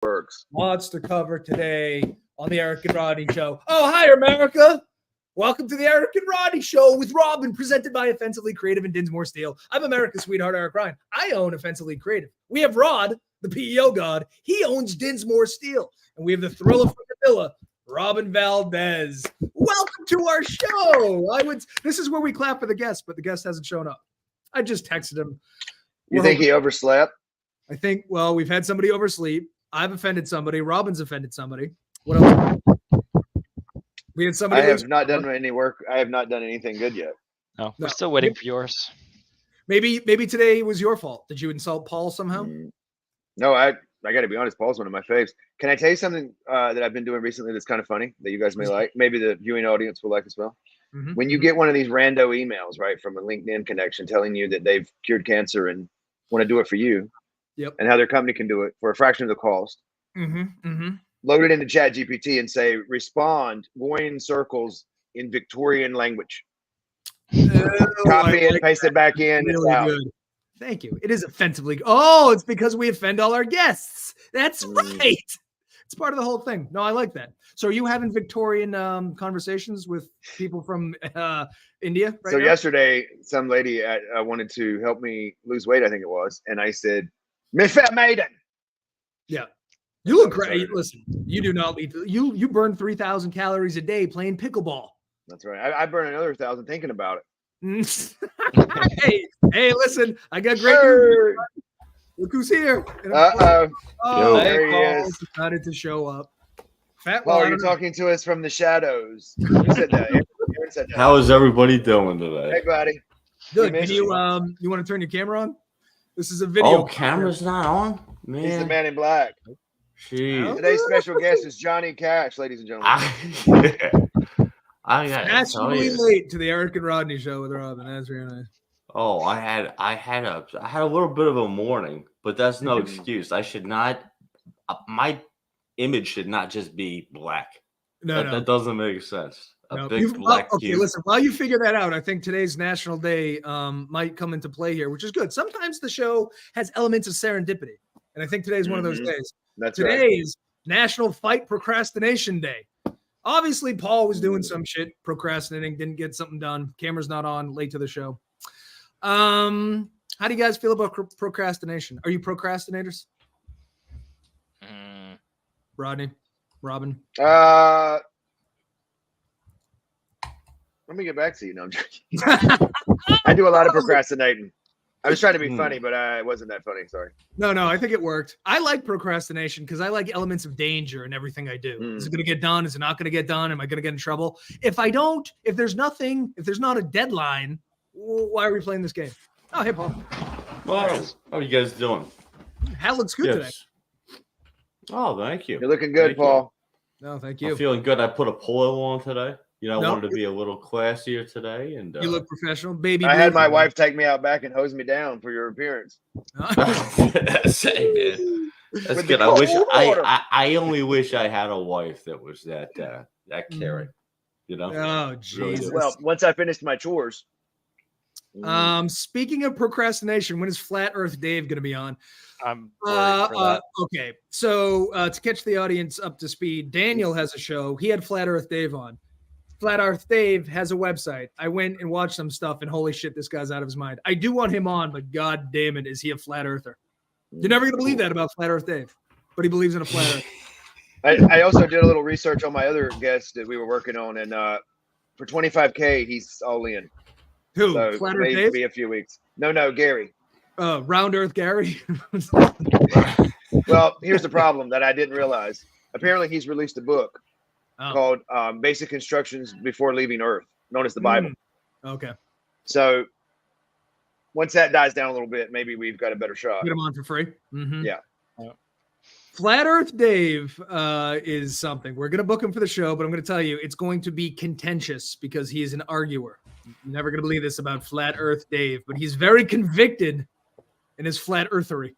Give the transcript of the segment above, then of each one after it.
works. Monster cover today on the Eric and Rodney Show. Oh, hi, America. Welcome to the Eric and Rodney Show with Robin, presented by Offensively Creative and Dinsmore Steel. I'm America's sweetheart, Eric Ryan. I own Offensively Creative. We have Rod, the PEO god. He owns Dinsmore Steel. And we have the thriller from Manila, Robin Valdez. Welcome to our show. This is where we clap for the guest, but the guest hasn't shown up. I just texted him. You think he overslept? I think, well, we've had somebody oversleep. I've offended somebody. Robin's offended somebody. What else? We had somebody. I have not done any work. I have not done anything good yet. No, we're still waiting for yours. Maybe today was your fault. Did you insult Paul somehow? No, I got to be honest. Paul's one of my faves. Can I tell you something that I've been doing recently that's kind of funny that you guys may like? Maybe the viewing audience will like as well. Mm-hmm. When you get one of these rando emails, right, from a LinkedIn connection telling you that they've cured cancer and want to do it for you, yep, and how their company can do it for a fraction of the cost, load it into ChatGPT and say, respond, Goyen circles in Victorian language. Copy it, paste it back in. Really good. Thank you. It is offensively. Oh, it's because we offend all our guests. That's right. It's part of the whole thing. No, I like that. So are you having Victorian conversations with people from India right So now? yesterday, some lady wanted to help me lose weight, I think it was. And I said, "Me fat maiden." Yeah. You look great. Listen, you do not lead. You burn 3,000 calories a day playing pickleball. That's right. I burn another 1,000 thinking about it. hey, listen, I got great news. Look who's here. Oh, there he is. Decided to show up. Fat Paul, you're talking to us from the shadows. Who said that? Aaron said that. How is everybody doing today? Hey, buddy. Good. Can you want to turn your camera on? This is a video. Oh, camera's not on? Man. He's the man in black. Jeez. Today's special guest is Johnny Cash, ladies and gentlemen. I got actually late to the Eric and Rodney Show with Robin. That's very nice. Oh, I had a little bit of a morning, but that's no excuse. I should not. My image should not just be black. No, that doesn't make sense. Big black okay, cube. Listen, while you figure that out, I think today's National Day might come into play here, which is good. Sometimes the show has elements of serendipity, and I think today's one of those days. Today is National Fight Procrastination Day. Obviously, Paul was doing some shit, procrastinating, didn't get something done. Camera's not on, late to the show. How do you guys feel about procrastination? Are you procrastinators? Rodney, Robin. Let me get back to you. No, I'm joking. I do a lot of procrastinating. I was trying to be funny, but it wasn't that funny. Sorry. No, I think it worked. I like procrastination because I like elements of danger in everything I do. Is it going to get done? Is it not going to get done? Am I going to get in trouble? If there's not a deadline, why are we playing this game? Oh, hey, Paul. Well, how are you guys doing? Hat looks good today. Oh, thank you. You're looking good, Paul. No, thank you. I'm feeling good. I put a polo on today. I wanted to be a little classier today, and you look professional, baby. I had my wife take me out back and hose me down for your appearance. Same, man. That's good. I only wish I had a wife that was that caring. Oh, Jesus. Really. Well, once I finished my chores. Speaking of procrastination, when is Flat Earth Dave going to be on? I'm okay. So to catch the audience up to speed, Daniel has a show. He had Flat Earth Dave on. Flat Earth Dave has a website. I went and watched some stuff, and holy shit, this guy's out of his mind. I do want him on, but god damn it, is he a flat earther? You're never going to believe that about Flat Earth Dave, but he believes in a flat earth. I also did a little research on my other guest that we were working on, and for $25K, he's all in. Who? So Flat Earth Dave? Be a few weeks. No, Gary. Round Earth Gary. Well, here's the problem that I didn't realize. Apparently, he's released a book called Basic Instructions Before Leaving Earth, known as the Bible. Okay. So once that dies down a little bit, maybe we've got a better shot. Get him on for free. Yeah. Flat Earth Dave is something. We're going to book him for the show, but I'm going to tell you, it's going to be contentious because he is an arguer. You're never going to believe this about Flat Earth Dave, but he's very convicted in his flat earthery.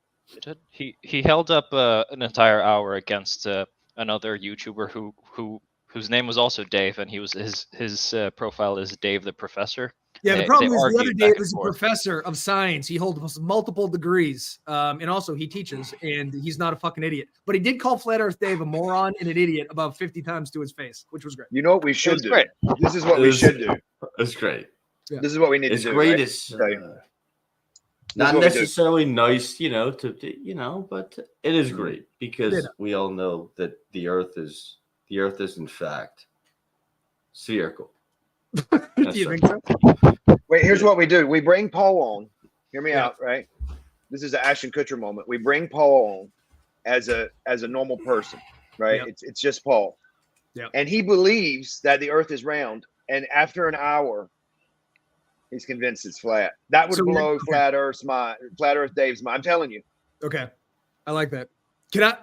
He held up an entire hour against another YouTuber whose name was also Dave, and his profile is Dave the Professor, Yeah, the problem is the other argued Dave back and is a forth. professor of science. He holds multiple degrees, and also he teaches, and he's not a fucking idiot. But he did call Flat Earth Dave a moron and an idiot about 50 times to his face, which was great. You know what we should do? great. This is what we should do. It's great. Yeah. This is what we need It's to do. great. Right? It's Not not necessarily nice, but it is great because we all know that the Earth is in fact spherical. Do you think so? Wait, here's what we do. We bring Paul on. Hear me out, right? This is an Ashton Kutcher moment. We bring Paul on as a normal person, right? Yep. It's just Paul. Yeah. And he believes that the Earth is round. And after an hour, he's convinced it's flat. That would blow Flat Earth Dave's mind. I'm telling you. Okay. I like that.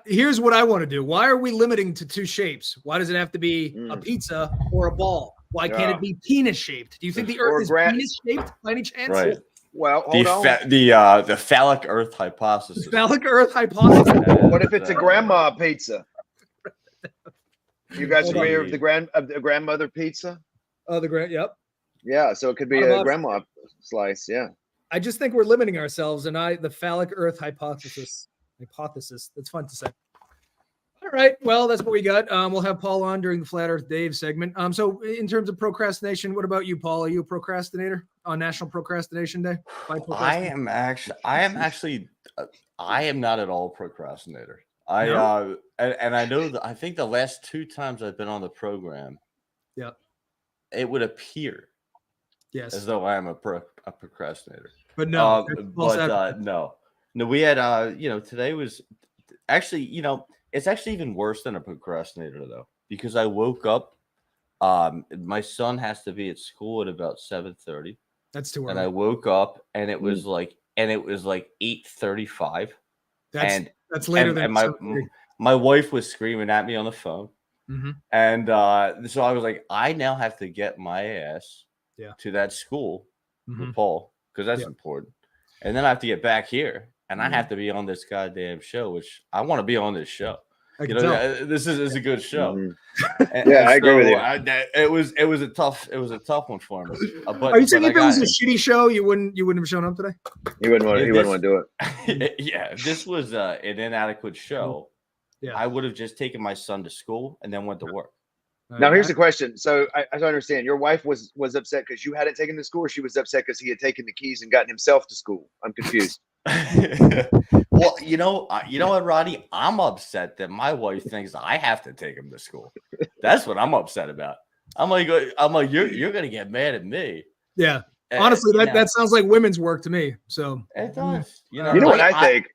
Here's what I want to do. Why are we limiting to two shapes? Why does it have to be a pizza or a ball? Why can't it be penis shaped? Do you think the Earth is penis shaped by any chance? Right. Well, hold on. The phallic Earth hypothesis. The phallic Earth hypothesis. What if it's a grandma pizza? You guys familiar with the grandmother pizza? Oh, yep. Yeah, so it could be a grandma slice. Yeah. I just think we're limiting ourselves, and the phallic Earth hypothesis. That's fun to say. All right. Well, that's what we got. We'll have Paul on during the Flat Earth Dave segment. So in terms of procrastination, what about you, Paul? Are you a procrastinator on National Procrastination Day? I am actually I am not at all a procrastinator. No? And I know that I think the last 2 times I've been on the program, it would appear as though I am a procrastinator. But no, no, we had today was actually, it's actually even worse than a procrastinator though, because I woke up. My son has to be at school at about 7:30. That's too early. And I woke up and it was like 8:35. That's later than my wife was screaming at me on the phone. Mm-hmm. And so I was like, I now have to get my ass to that school with Paul, because that's important. And then I have to get back here, and I have to be on this goddamn show, which I want to be on this show. This is a good show. Mm-hmm. I agree with you. It was a tough one for me. Are you saying if it was a shitty show, you wouldn't have shown up today? He wouldn't want to do it. If this was an inadequate show, I would have just taken my son to school and then went to work. Now here's the question. So I understand your wife was upset because you hadn't taken him to school, or she was upset because he had taken the keys and gotten himself to school. I'm confused. Well, you know what, Rodney? I'm upset that my wife thinks I have to take him to school. That's what I'm upset about. I'm like, you're gonna get mad at me. Yeah. Honestly, that sounds like women's work to me. So it does. You know what I think?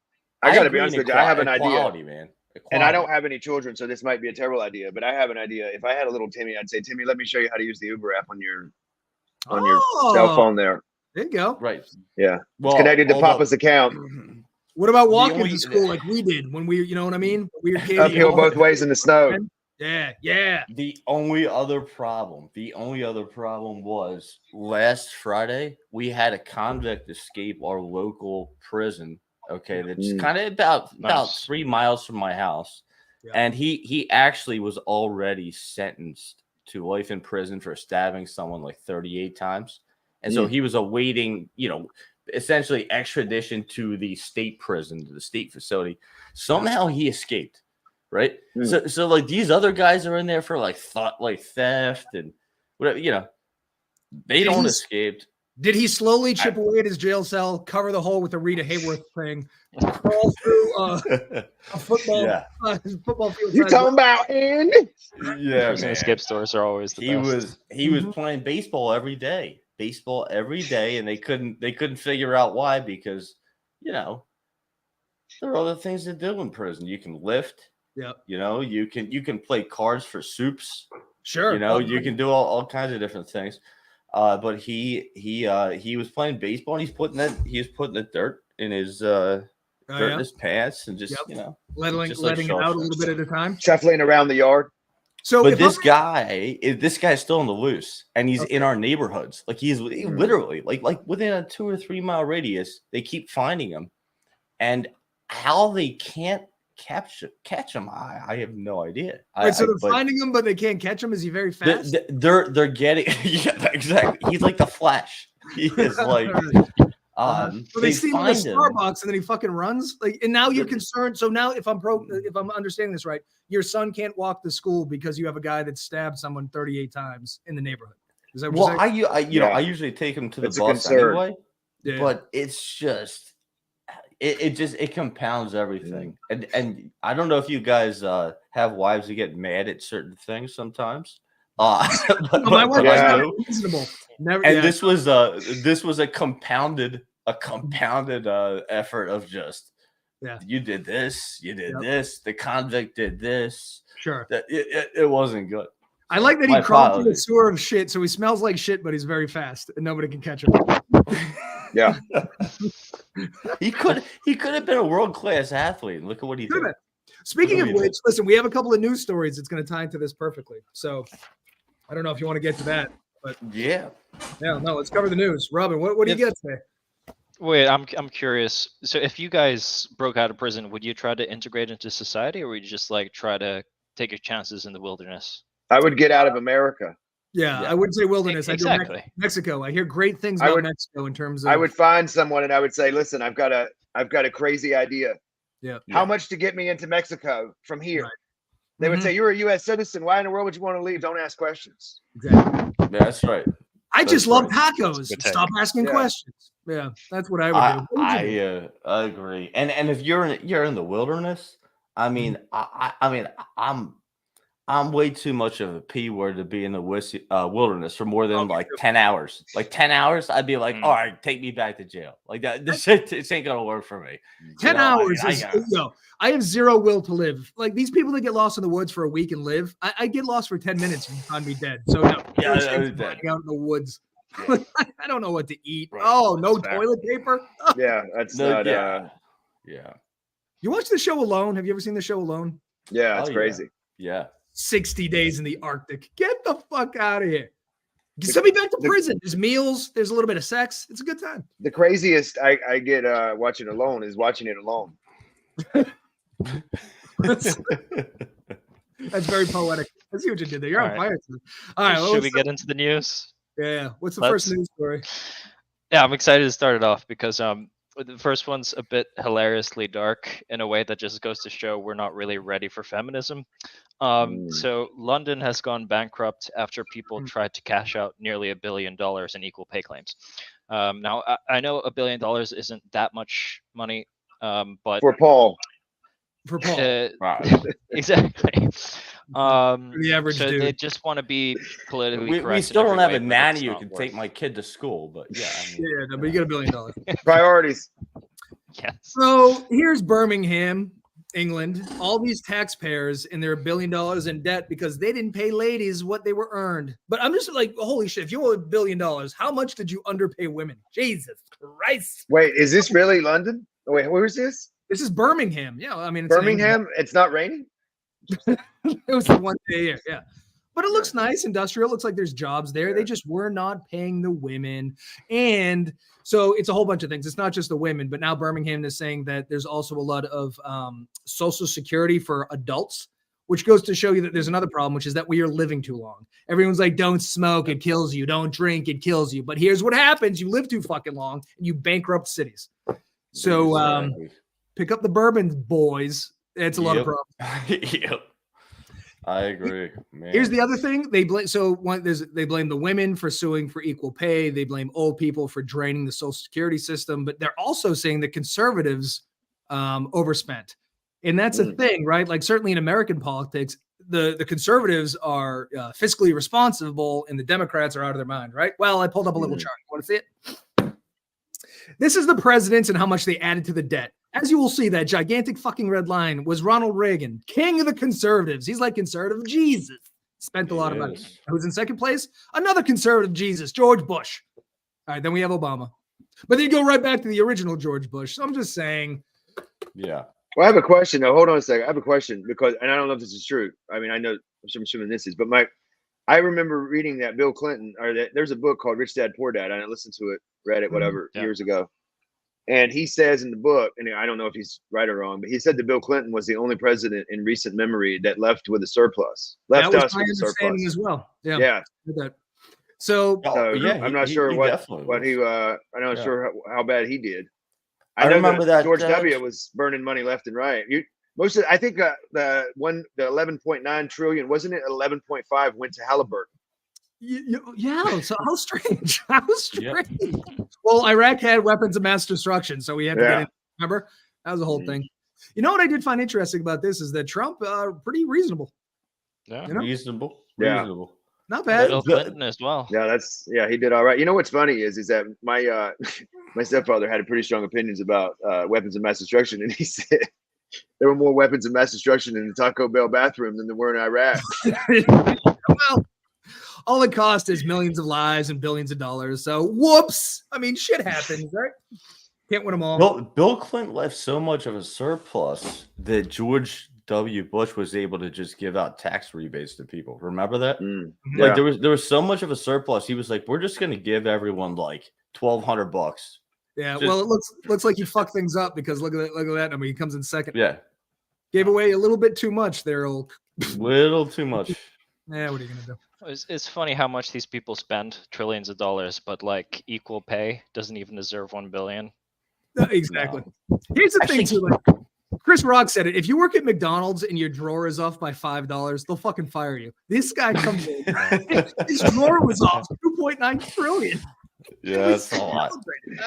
I got to be honest with you. I have an idea, man. And I don't have any children, so this might be a terrible idea. But I have an idea. If I had a little Timmy, I'd say, Timmy, let me show you how to use the Uber app on your cell phone there. There you go. Right. Yeah. Well, it's connected to Papa's account. What about walking to school like we did when we, you know what I mean? We were kids. Uphill both ways in the snow. Yeah. The only other problem was last Friday, we had a convict escape our local prison. Okay, that's kind of about 3 miles from my house. Yeah. And he actually was already sentenced to life in prison for stabbing someone like 38 times. And so he was awaiting, essentially extradition to the state prison, to the state facility. Somehow he escaped, right? So like these other guys are in there for like theft and whatever, they don't escape. Did he slowly chip away at his jail cell, cover the hole with the Rita Hayworth thing, crawl through a football field? You talking about Andy? Yeah, man. Skip stores are always the best. He was playing baseball every day, and they couldn't figure out why, because there are other things to do in prison. You can lift. Yeah. You can play cards for soups. Sure. You can do all kinds of different things. But he was playing baseball, and he was putting the dirt in his in his pants, and just letting it out a little bit at a time, shuffling around the yard. So, but this guy's still on the loose, and he's in our neighborhoods. Like he's literally like within a 2 or 3 mile radius. They keep finding him, and how they can't catch him, I have no idea. So they're finding him, but they can't catch him. Is he very fast? They're getting exactly. He's like the Flash. He is like, so they see him in the Starbucks, and then he fucking runs. Like, and now you're concerned. So now, if I'm understanding this right, your son can't walk to school because you have a guy that stabbed someone 38 times in the neighborhood. Is that what you're saying? I usually take him to the bus anyway, but it's just. It compounds everything, and I don't know if you guys have wives who get mad at certain things sometimes. My wife is reasonable. This was a compounded effort of just you did this, this, the convict did this. Sure, it wasn't good. I like that he crawled through a sewer of shit, so he smells like shit, but he's very fast, and nobody can catch him. Yeah. He could have been a world-class athlete. Look at what he did. Speaking of which, listen, we have a couple of news stories that's going to tie into this perfectly. So I don't know if you want to get to that, but no, let's cover the news. Robin, what do you get today? Wait, I'm curious. So if you guys broke out of prison, would you try to integrate into society, or would you just like try to take your chances in the wilderness? I would get out of America. Yeah, I wouldn't say wilderness. Exactly. Mexico. I hear great things about Mexico in terms of. I would find someone and I would say, "Listen, I've got a crazy idea. Yeah. How much to get me into Mexico from here?" Right. They would say, "You're a U.S. citizen. Why in the world would you want to leave? Don't ask questions." Exactly. That's right. I just love tacos. Stop asking questions. Yeah, that's what I would do. I agree. And if you're in the wilderness, I mean, I'm way too much of a P word to be in the wilderness for more than 10 hours. Like 10 hours, I'd be like, all right, take me back to jail. Like that, this ain't gonna work for me. 10 hours I have zero will to live. Like these people that get lost in the woods for a week and live, I get lost for 10 minutes and find me dead. So no, out in the woods. Yeah. I don't know what to eat. Right. Oh, no toilet paper. Yeah, that's not. Yeah. You watch the show Alone? Have you ever seen the show Alone? Yeah, it's crazy. Yeah. 60 days in the Arctic. Get the fuck out of here. Send me back to prison. There's meals. There's a little bit of sex. It's a good time. The craziest I get watching Alone is watching it alone. That's very poetic. I see what you did there. You're on fire. All right. Should we get into the news? Yeah. What's the first news story? Yeah, I'm excited to start it off because the first one's a bit hilariously dark in a way that just goes to show we're not really ready for feminism. So London has gone bankrupt after people tried to cash out nearly $1 billion in equal pay claims. Now, I know $1 billion isn't that much money, but for Paul. Exactly. The average dude. They just want to be politically correct. We still don't have a nanny who can take my kid to school, but but you get $1 billion. Priorities. Yes. So here's Birmingham, England. All these taxpayers and they're $1 billion in debt because they didn't pay ladies what they were earned. But I'm just like, holy shit! If you owe $1 billion, how much did you underpay women? Jesus Christ! Wait, is this really London? Wait, where is this? This is Birmingham. Yeah, I mean, it's Birmingham. It's not raining. It was the one day a year. Yeah, but it looks nice, industrial. It looks like there's jobs there. They just were not paying the women, and so it's a whole bunch of things. It's not just the women, but now Birmingham is saying that there's also a lot of Social Security for adults, which goes to show you that there's another problem, which is that we are living too long. Everyone's like, don't smoke, it kills you. Don't drink, it kills you. But here's what happens. You live too fucking long and you bankrupt cities. So pick up the bourbon, boys. It's a lot of problems. Yep. I agree. Man. Here's the other thing. They blame they blame the women for suing for equal pay. They blame old people for draining the Social Security system, but they're also saying that conservatives overspent. And that's a thing, right? Like certainly in American politics, the conservatives are fiscally responsible and the Democrats are out of their mind, right? Well, I pulled up a little chart. You want to see it? This is the presidents and how much they added to the debt. As you will see, that gigantic fucking red line was Ronald Reagan, king of the conservatives. He's like conservative Jesus. Spent a lot of money. Who's in second place? Another conservative Jesus, George Bush. All right, then we have Obama. But then you go right back to the original George Bush. So I'm just saying. Yeah. Well, I have a question though. Hold on a second. I have a question because, and I don't know if this is true. I mean, I'm assuming this is, but I remember reading that Bill Clinton, there's a book called Rich Dad Poor Dad. I listened to it, read it, whatever, years ago. And he says in the book, and I don't know if he's right or wrong, but he said that Bill Clinton was the only president in recent memory that left with a surplus. Left us with a surplus as well. Yeah. So I'm not sure what he. I'm not sure how bad he did. I know remember that George W. was burning money left and right. I think the 11.9 trillion, wasn't it? 11.5 went to Halliburton. Yeah. So how strange? How strange. Yep. Well, Iraq had weapons of mass destruction, so we had to get in. Remember, that was the whole thing. You know what I did find interesting about this is that Trump, pretty reasonable. Yeah, reasonable. Not bad. Bill Clinton as well. Yeah, he did all right. You know what's funny is that my my stepfather had pretty strong opinions about weapons of mass destruction, and he said there were more weapons of mass destruction in the Taco Bell bathroom than there were in Iraq. Well, all it cost is millions of lives and billions of dollars. So whoops. I mean, shit happens, right? Can't win them all. Bill Clinton left so much of a surplus that George W. Bush was able to just give out tax rebates to people. Remember that? Like there was so much of a surplus. He was like, we're just gonna give everyone like $1,200. Yeah, well, it looks like you fucked things up because look at that number. He comes in second. Yeah. Gave away a little bit too much there, old. Little too much. Yeah, what are you gonna do? It's funny how much these people spend, trillions of dollars, but like equal pay doesn't even deserve 1 billion. No, exactly. Here's the thing too, like Chris Rock said it. If you work at McDonald's and your drawer is off by $5, they'll fucking fire you. This guy comes in, his drawer was off 2.9 trillion. Yeah, that's a lot.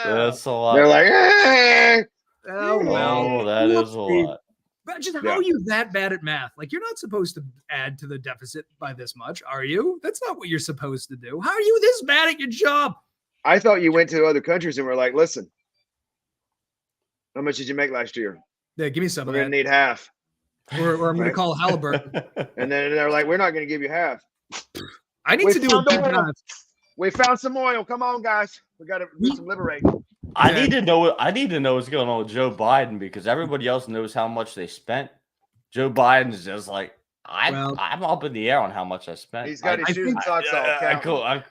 That's a lot. They're like, oh well, that is a lot. But just how are you that bad at math? Like, you're not supposed to add to the deficit by this much, are you? That's not what you're supposed to do. How are you this bad at your job? I thought you went to other countries and were like, listen, how much did you make last year? Yeah, give me some. We're going to need half. Or I'm going to call Halliburton. And then they're like, we're not going to give you half. I need to do a We found some oil. Come on, guys. We got to do some liberating. I need to know what's going on with Joe Biden because everybody else knows how much they spent. Joe Biden's just like, I'm up in the air on how much I spent. He's got his shoes and socks off.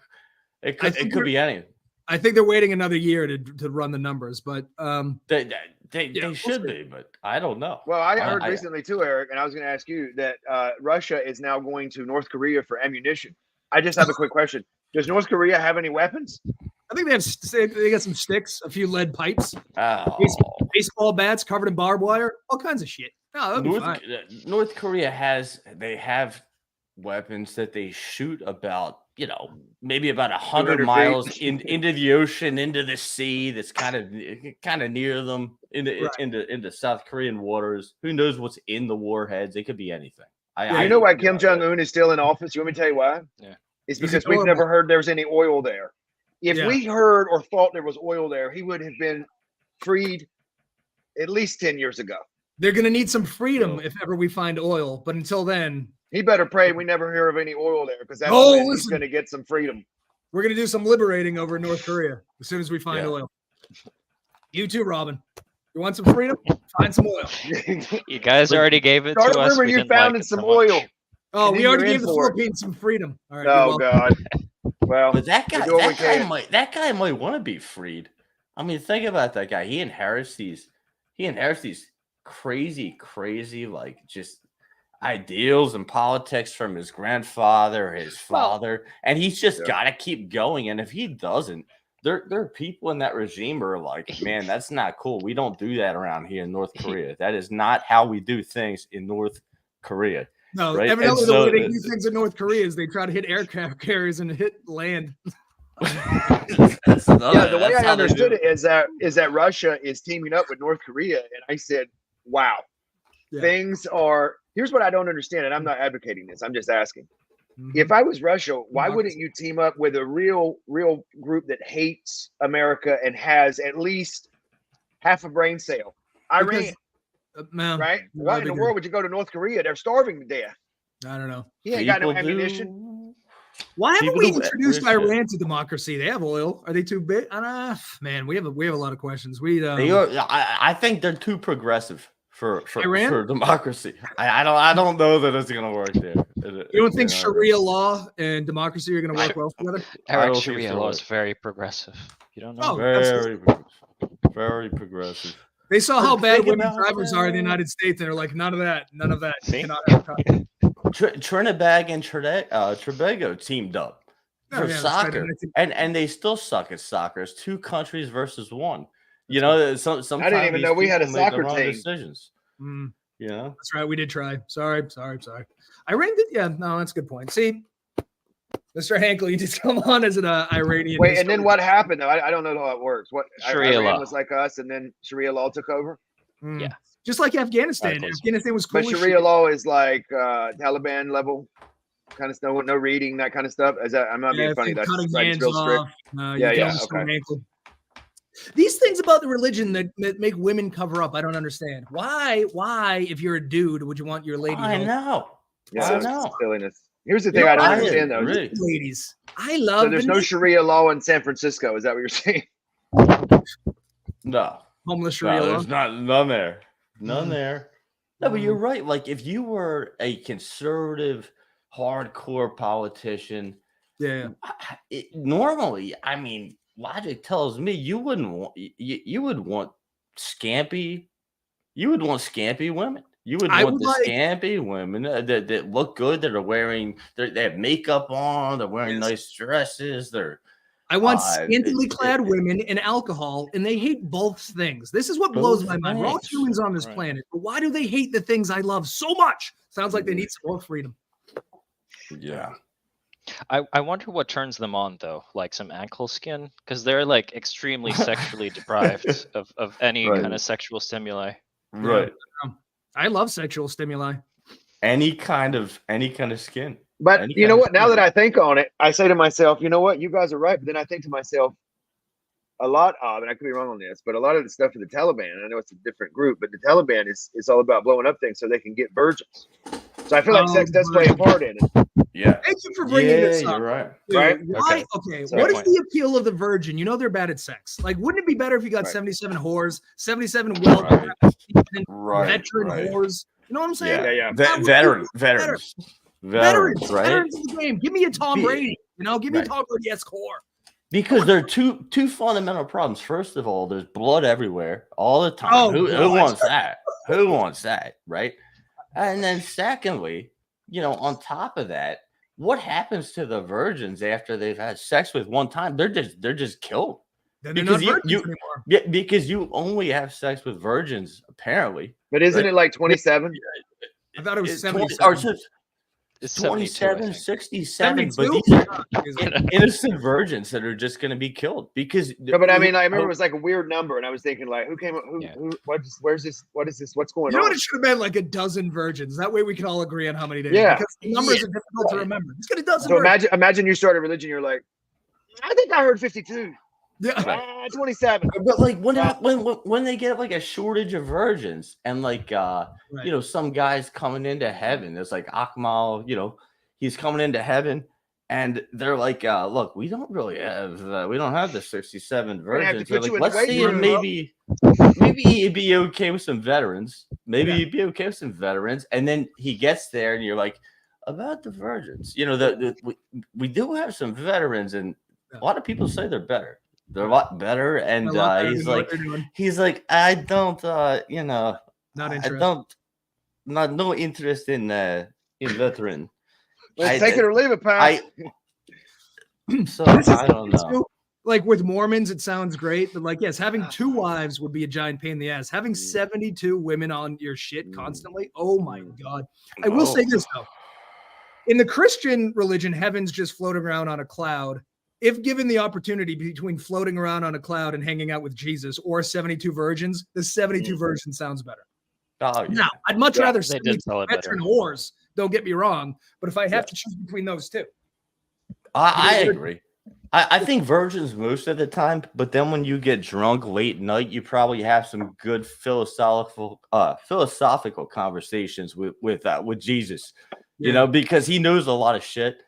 It could be anything. I think they're waiting another year to run the numbers, but they should be, but I don't know. Well, I heard recently too, Eric, and I was going to ask you that Russia is now going to North Korea for ammunition. I just have a quick question. Does North Korea have any weapons? I think they got some sticks, a few lead pipes, baseball bats covered in barbed wire, all kinds of shit. No, North Korea have weapons that they shoot about, maybe about 100 miles into the ocean, into the sea. That's kind of near them into South Korean waters. Who knows what's in the warheads? It could be anything. You know why Kim Jong-un is still in office? You want me to tell you why? Yeah. It's because we've never heard there was any oil there. If we heard or thought there was oil there, he would have been freed at least 10 years ago. They're going to need some freedom if ever we find oil. But until then, he better pray we never hear of any oil there because he's going to get some freedom. We're going to do some liberating over in North Korea as soon as we find oil. You too, Robin. You want some freedom? Find some oil. You guys already gave it to us. Remember you found some oil. Oh, we already gave the Philippines some freedom. All right. Oh God. Well, but that guy might want to be freed. I mean, think about that guy. He inherits these crazy, like just ideals and politics from his grandfather, his father, and he's just got to keep going. And if he doesn't, there are people in that regime who are like, man, that's not cool. We don't do that around here in North Korea. That is not how we do things in North Korea. No, right? Evidently the way they do things in North Korea is they try to hit aircraft carriers and hit land. The way I understood it is that Russia is teaming up with North Korea, and I said, "Wow, things are." Here's what I don't understand, and I'm not advocating this. I'm just asking. Mm-hmm. If I was Russia, why wouldn't you team up with a real group that hates America and has at least half a brain cell? Iran. Right? Why in the world would you go to North Korea? They're starving to death. I don't know. He ain't got no ammunition. Why haven't we introduced Iran to democracy? They have oil. Are they too big? Man, we have a lot of questions. I think they're too progressive for Iran? For democracy. I don't know that it's gonna work there. You don't think Sharia law and democracy are gonna work well together? Eric, Sharia law is very progressive. You don't know? Very progressive. They saw how bad women drivers are in the United States, and they're like, none of that. Trinidad and Tobago teamed up for soccer, and they still suck at soccer. It's 2 countries versus 1. You know, sometimes I didn't even know we had a soccer team. Decisions. You know, that's right. We did try. Sorry. I ranked it. Yeah, no, that's a good point. See, Mr. Hankel, you just come on as an Iranian. Wait, and then what happened though? I don't know how it works. What Sharia Iran law was like us, and then Sharia law took over. Yeah, just like Afghanistan. Afghanistan was cool. But Sharia law is like Taliban level kind of stuff. No reading, that kind of stuff. I'm not being funny. That's like real strict. Okay. These things about the religion that make women cover up, I don't understand. Why, if you're a dude, would you want your lady? I know. Yeah, I know. Silliness. Here's the thing I don't understand though. Really. Ladies, I love. So there's no Sharia law in San Francisco. Is that what you're saying? No. Homeless Sharia law. There's none there. None there. No, but you're right. Like if you were a conservative, hardcore politician, normally, I mean, logic tells me you wouldn't want you would want scampy. You would want scampy women. You would want the scampy women that look good, that are wearing, they have makeup on, they're wearing nice dresses. I want scantily clad women and alcohol, and they hate both things. This is what blows my mind. We're all humans on this planet, but why do they hate the things I love so much? Sounds like they need some more freedom. Yeah. I wonder what turns them on though, like some ankle skin, because they're like extremely sexually deprived of any kind of sexual stimuli. Right. I love sexual stimuli. Any kind of skin. But you know what? Now that I think on it, I say to myself, you know what? You guys are right. But then I think to myself, a lot of, and I could be wrong on this, but a lot of the stuff for the Taliban, I know it's a different group, but the Taliban is all about blowing up things so they can get virgins. So I feel like sex does play a part in it. Yeah. Thank you for bringing this up. You're right. Dude, right? Why? Okay. What is the appeal of the virgin? You know they're bad at sex. Like, wouldn't it be better if you got 77 whores, 77 veteran whores? You know what I'm saying? Yeah. Veterans, right? Veterans of the game. Give me a Tom Brady. You know, give me a Tom Brady-esque whore. Because there are two fundamental problems. First of all, there's blood everywhere all the time. Who wants that? Who wants that? Right? And then secondly, you know, on top of that, what happens to the virgins after they've had sex with one time? They're just killed. Because because you only have sex with virgins, apparently. But isn't it like 27? I thought it was 77. It's 27, 67, but these are innocent virgins that are just going to be killed because. No, but I mean, I remember it was like a weird number, and I was thinking, like, who came up? Where's this? What is this? What's going on? You know what? It should have been like a dozen virgins. That way, we can all agree on how many days. Yeah, because the numbers are difficult to remember. Just get a dozen. So imagine you start a religion. You're like, I think I heard 52. Yeah, 27. But like when they get like a shortage of virgins and like you know, some guy's coming into heaven. There's like Akmal, you know, he's coming into heaven and they're like, look, we don't have the 67 virgins. Like, let's see if maybe he'd be okay with some veterans. He'd be okay with some veterans. And then he gets there and you're like, about the virgins, you know, we do have some veterans and a lot of people say they're better. They're a lot better, and he's like, I don't, you know, not interested. No interest in veteran. Take it or leave it, pal. So I don't know. Like with Mormons, it sounds great, but like, yes, having 2 wives would be a giant pain in the ass. Having 72 women on your shit constantly, oh my god! I will say this though: in the Christian religion, heaven's just floating around on a cloud. If given the opportunity between floating around on a cloud and hanging out with Jesus or 72 virgins, the 72 virgins sounds better. Now, I'd much rather 72 veteran whores, don't get me wrong, but if I have to choose between those two. I agree. I think virgins most of the time, but then when you get drunk late night, you probably have some good philosophical conversations with Jesus, you know, because he knows a lot of shit.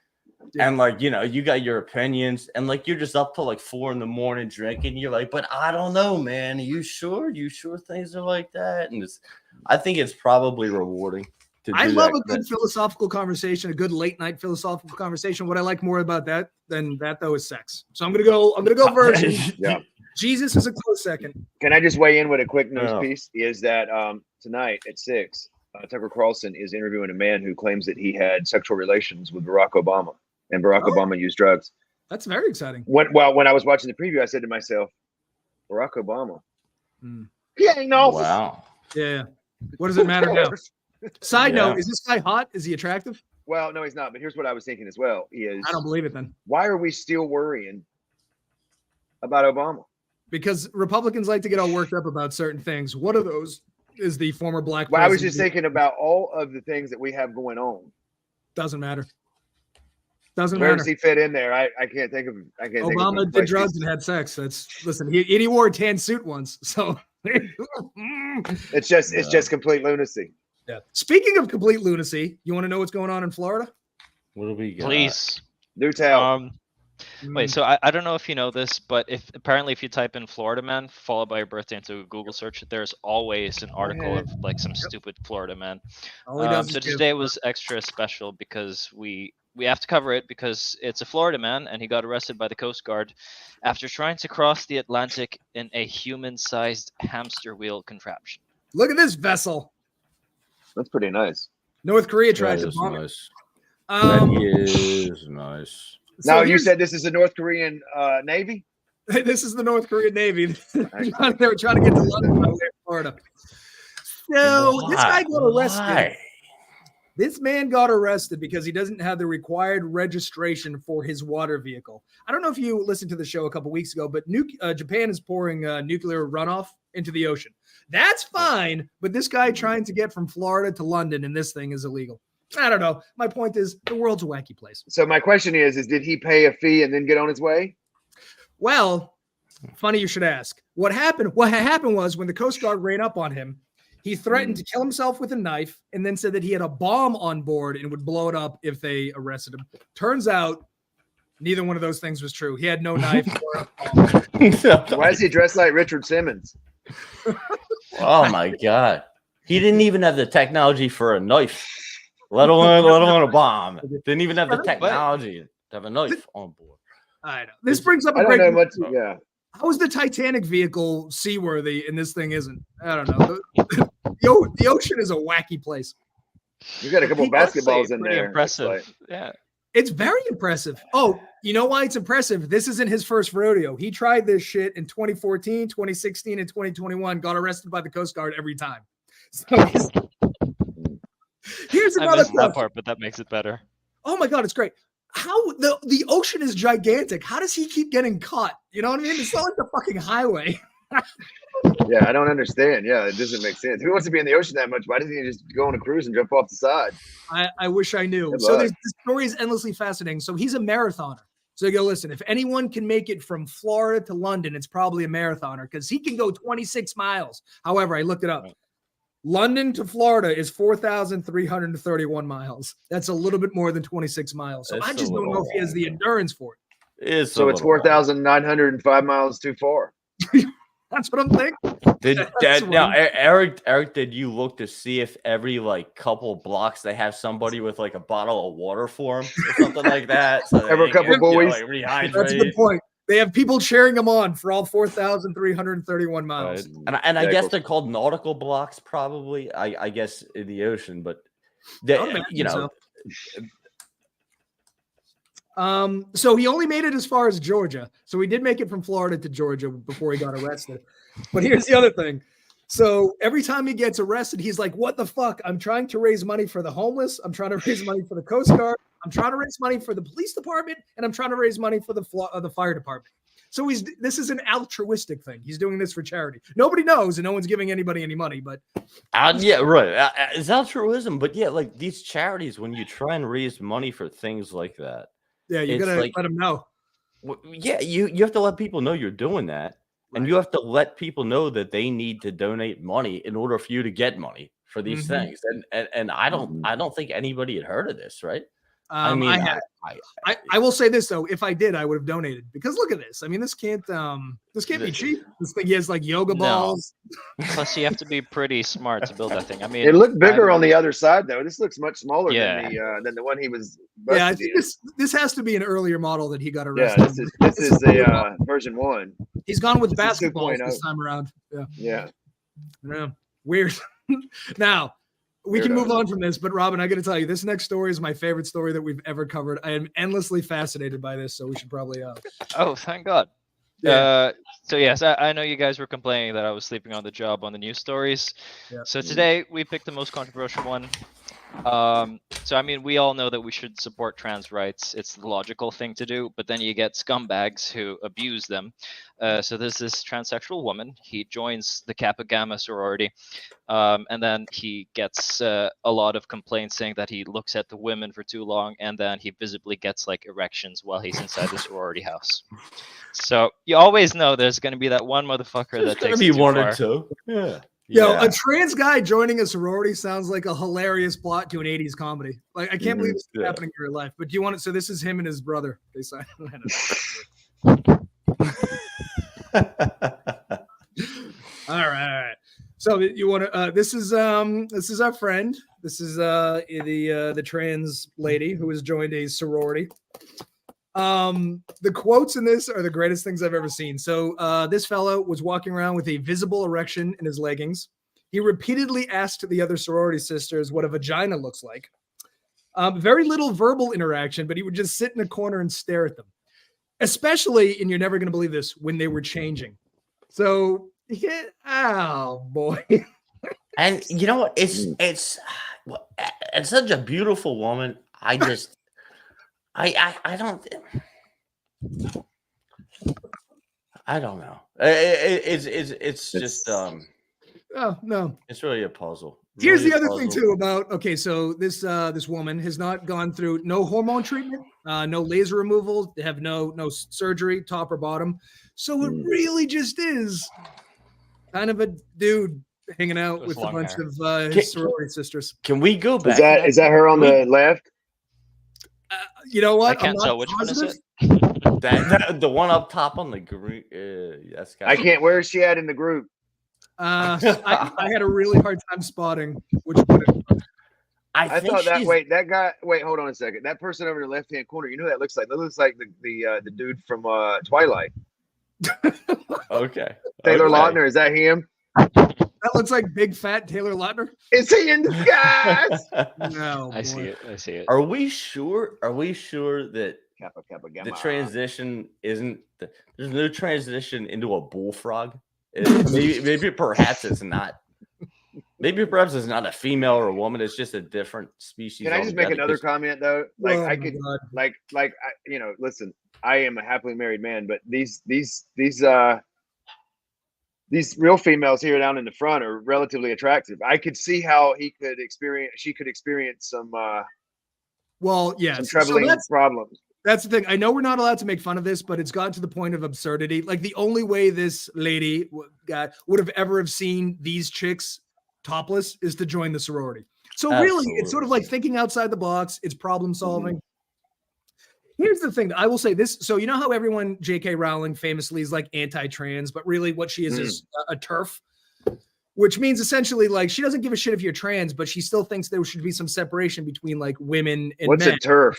Yeah. And like, you know, you got your opinions and like, you're just up till like 4 a.m. drinking. You're like, but I don't know, man. Are you sure? You sure things are like that? And I think it's probably rewarding. I love a good philosophical conversation, a good late night philosophical conversation. What I like more about that than that though is sex. So I'm gonna go virgin. Yeah. Jesus is a close second. Can I just weigh in with a quick news piece? Is that tonight at 6, Tucker Carlson is interviewing a man who claims that he had sexual relations with Barack Obama. And Barack Obama used drugs. That's very exciting. When I was watching the preview, I said to myself, Barack Obama. He ain't no. Wow. Yeah. What does it matter now? Side note, is this guy hot? Is he attractive? Well, no, he's not. But here's what I was thinking as well. I don't believe it then. Why are we still worrying about Obama? Because Republicans like to get all worked up about certain things. One of those is the former black president. I was just thinking about all of the things that we have going on. Doesn't matter. Doesn't Where matter. does he fit in there? I can't think of. Obama did drugs and had sex. Listen. He wore a tan suit once. So it's just complete lunacy. Yeah. Speaking of complete lunacy, you want to know what's going on in Florida? What do we got? Please. Do tell. Wait, so I don't know if you know this, but if you type in Florida man followed by your birthday into a Google search, there's always an article of like some stupid Florida man. So today was extra special because we have to cover it because it's a Florida man and he got arrested by the Coast Guard after trying to cross the Atlantic in a human-sized hamster wheel contraption. Look at this vessel. That's pretty nice. North Korea tried to bomb it. That is nice. Now, you said this is the North Korean Navy? This is the North Korean Navy. They were trying to get to London out there in Florida. So this guy got arrested. Why? This man got arrested because he doesn't have the required registration for his water vehicle. I don't know if you listened to the show a couple weeks ago, but Japan is pouring nuclear runoff into the ocean. That's fine, but this guy trying to get from Florida to London in this thing is illegal. I don't know. My point is the world's a wacky place. So my question is did he pay a fee and then get on his way? Well, funny you should ask. What happened was when the Coast Guard ran up on him, he threatened to kill himself with a knife and then said that he had a bomb on board and would blow it up if they arrested him. Turns out neither one of those things was true. He had no knife or a bomb. Why is he dressed like Richard Simmons? Oh my God. He didn't even have the technology for a knife, let alone a bomb. Didn't even have the technology to have a knife on board. I know. This brings up a great question. Yeah. How is the Titanic vehicle seaworthy and this thing isn't? I don't know. The ocean is a wacky place. You got a couple basketballs in there. Impressive. Yeah. It's very impressive. Oh, you know why it's impressive? This isn't his first rodeo. He tried this shit in 2014, 2016, and 2021, got arrested by the Coast Guard every time. So here's another I missed that part, but that makes it better. Oh my God, it's great. How the ocean is gigantic. How does he keep getting caught? You know what I mean? It's not like the fucking highway. Yeah, I don't understand. Yeah, it doesn't make sense. If he wants to be in the ocean that much, why doesn't he just go on a cruise and jump off the side? I wish I knew. So this story is endlessly fascinating. So he's a marathoner. So you go, listen, if anyone can make it from Florida to London, it's probably a marathoner because he can go 26 miles. However, I looked it up. London to Florida is 4,331 miles. That's a little bit more than 26 miles. So I just don't know if he has the endurance for it. So it's 4,905 miles too far. That's what I'm thinking. Now, Eric, did you look to see if every couple blocks they have somebody with a bottle of water for him or something like that? So every couple boys. Rehydrate. That's a good point. They have people cheering them on for all 4,331 miles. Right. And I guess they're called nautical blocks, probably. I guess in the ocean, but so. So he only made it as far as Georgia. So he did make it from Florida to Georgia before he got arrested. But here's the other thing. So every time he gets arrested, he's like, what the fuck? I'm trying to raise money for the homeless. I'm trying to raise money for the Coast Guard. I'm trying to raise money for the police department. And I'm trying to raise money for the fire department. So this is an altruistic thing. He's doing this for charity. Nobody knows and no one's giving anybody any money, but yeah, right. It's altruism, but yeah, these charities, when you try and raise money for things like that. Yeah, you gotta let them know. Yeah, you have to let people know you're doing that. And you have to let people know that they need to donate money in order for you to get money for these things. And I don't think anybody had heard of this, right? I will say this though, if I did, I would have donated because look at this. I mean, this can't be cheap. This thing has yoga balls. Plus, you have to be pretty smart to build that thing. I mean, it looked bigger on the other side though. This looks much smaller than the one he was. Yeah, I think this has to be an earlier model that he got arrested. Yeah, this is the version 1. He's gone with basketballs this time around. Yeah. Weird. Now, We can move on from this, but Robin, I got to tell you, this next story is my favorite story that we've ever covered. I am endlessly fascinated by this, so we should probably. Oh, thank God. Yeah. So yes, I know you guys were complaining that I was sleeping on the job on the news stories. Yeah. So today we picked the most controversial one. So I mean, we all know that we should support trans rights. It's the logical thing to do, but then you get scumbags who abuse them. So there's this transsexual woman. He joins the Kappa Gamma sorority, and then he gets a lot of complaints saying that he looks at the women for too long, and then he visibly gets like erections while he's inside the sorority house. So you always know there's going to be that one motherfucker that takes it too far. Or two. Yeah. Yo, a trans guy joining a sorority sounds like a hilarious plot to an 80s comedy. Like, I can't believe this is happening in real life. But do you want it? So this is him and his brother. They signed. All right. So you want to? This is our friend. This is the trans lady who has joined a sorority. The quotes in this are the greatest things I've ever seen. So this fellow was walking around with a visible erection in his leggings. He repeatedly asked the other sorority sisters what a vagina looks like. Very little verbal interaction, but he would just sit in a corner and stare at them. Especially, and you're never going to believe this, when they were changing. So, yeah, oh boy. And you know what? It's such a beautiful woman. I don't know. It's just oh no, it's really a puzzle. Here's the other thing too about so this woman has not gone through no hormone treatment, no laser removal, they have no surgery, top or bottom. So it really just is kind of a dude hanging out with a bunch of his sorority sisters. Can we go back? Is that her on the left? You know what? I can't tell which one is it. The one up top on the green. That's I can't. Where is she at in the group? I had a really hard time spotting which one. I thought that. Wait, that guy. Wait, hold on a second. That person over in the left hand corner. You know who that looks like? That looks like the dude from Twilight. Okay. Taylor Lautner. Is that him? That looks like big fat Taylor Lautner. Is he in disguise? No, I see it. Are we sure that Kappa the transition isn't? There's no transition into a bullfrog. Maybe perhaps it's not. Maybe perhaps it's not a female or a woman. It's just a different species. Can I just make another comment though? Like listen. I am a happily married man, but these real females here down in the front are relatively attractive. I could see how she could experience some some troubling problems. That's the thing. I know we're not allowed to make fun of this, but it's gotten to the point of absurdity. Like the only way this lady would have ever seen these chicks topless is to join the sorority. So really, it's sort of like thinking outside the box. It's problem solving. Mm-hmm. Here's the thing. I will say this. So you know how everyone, J.K. Rowling famously is like anti-trans, but really what she is a TERF, which means essentially like she doesn't give a shit if you're trans, but she still thinks there should be some separation between like women and men. What's a TERF?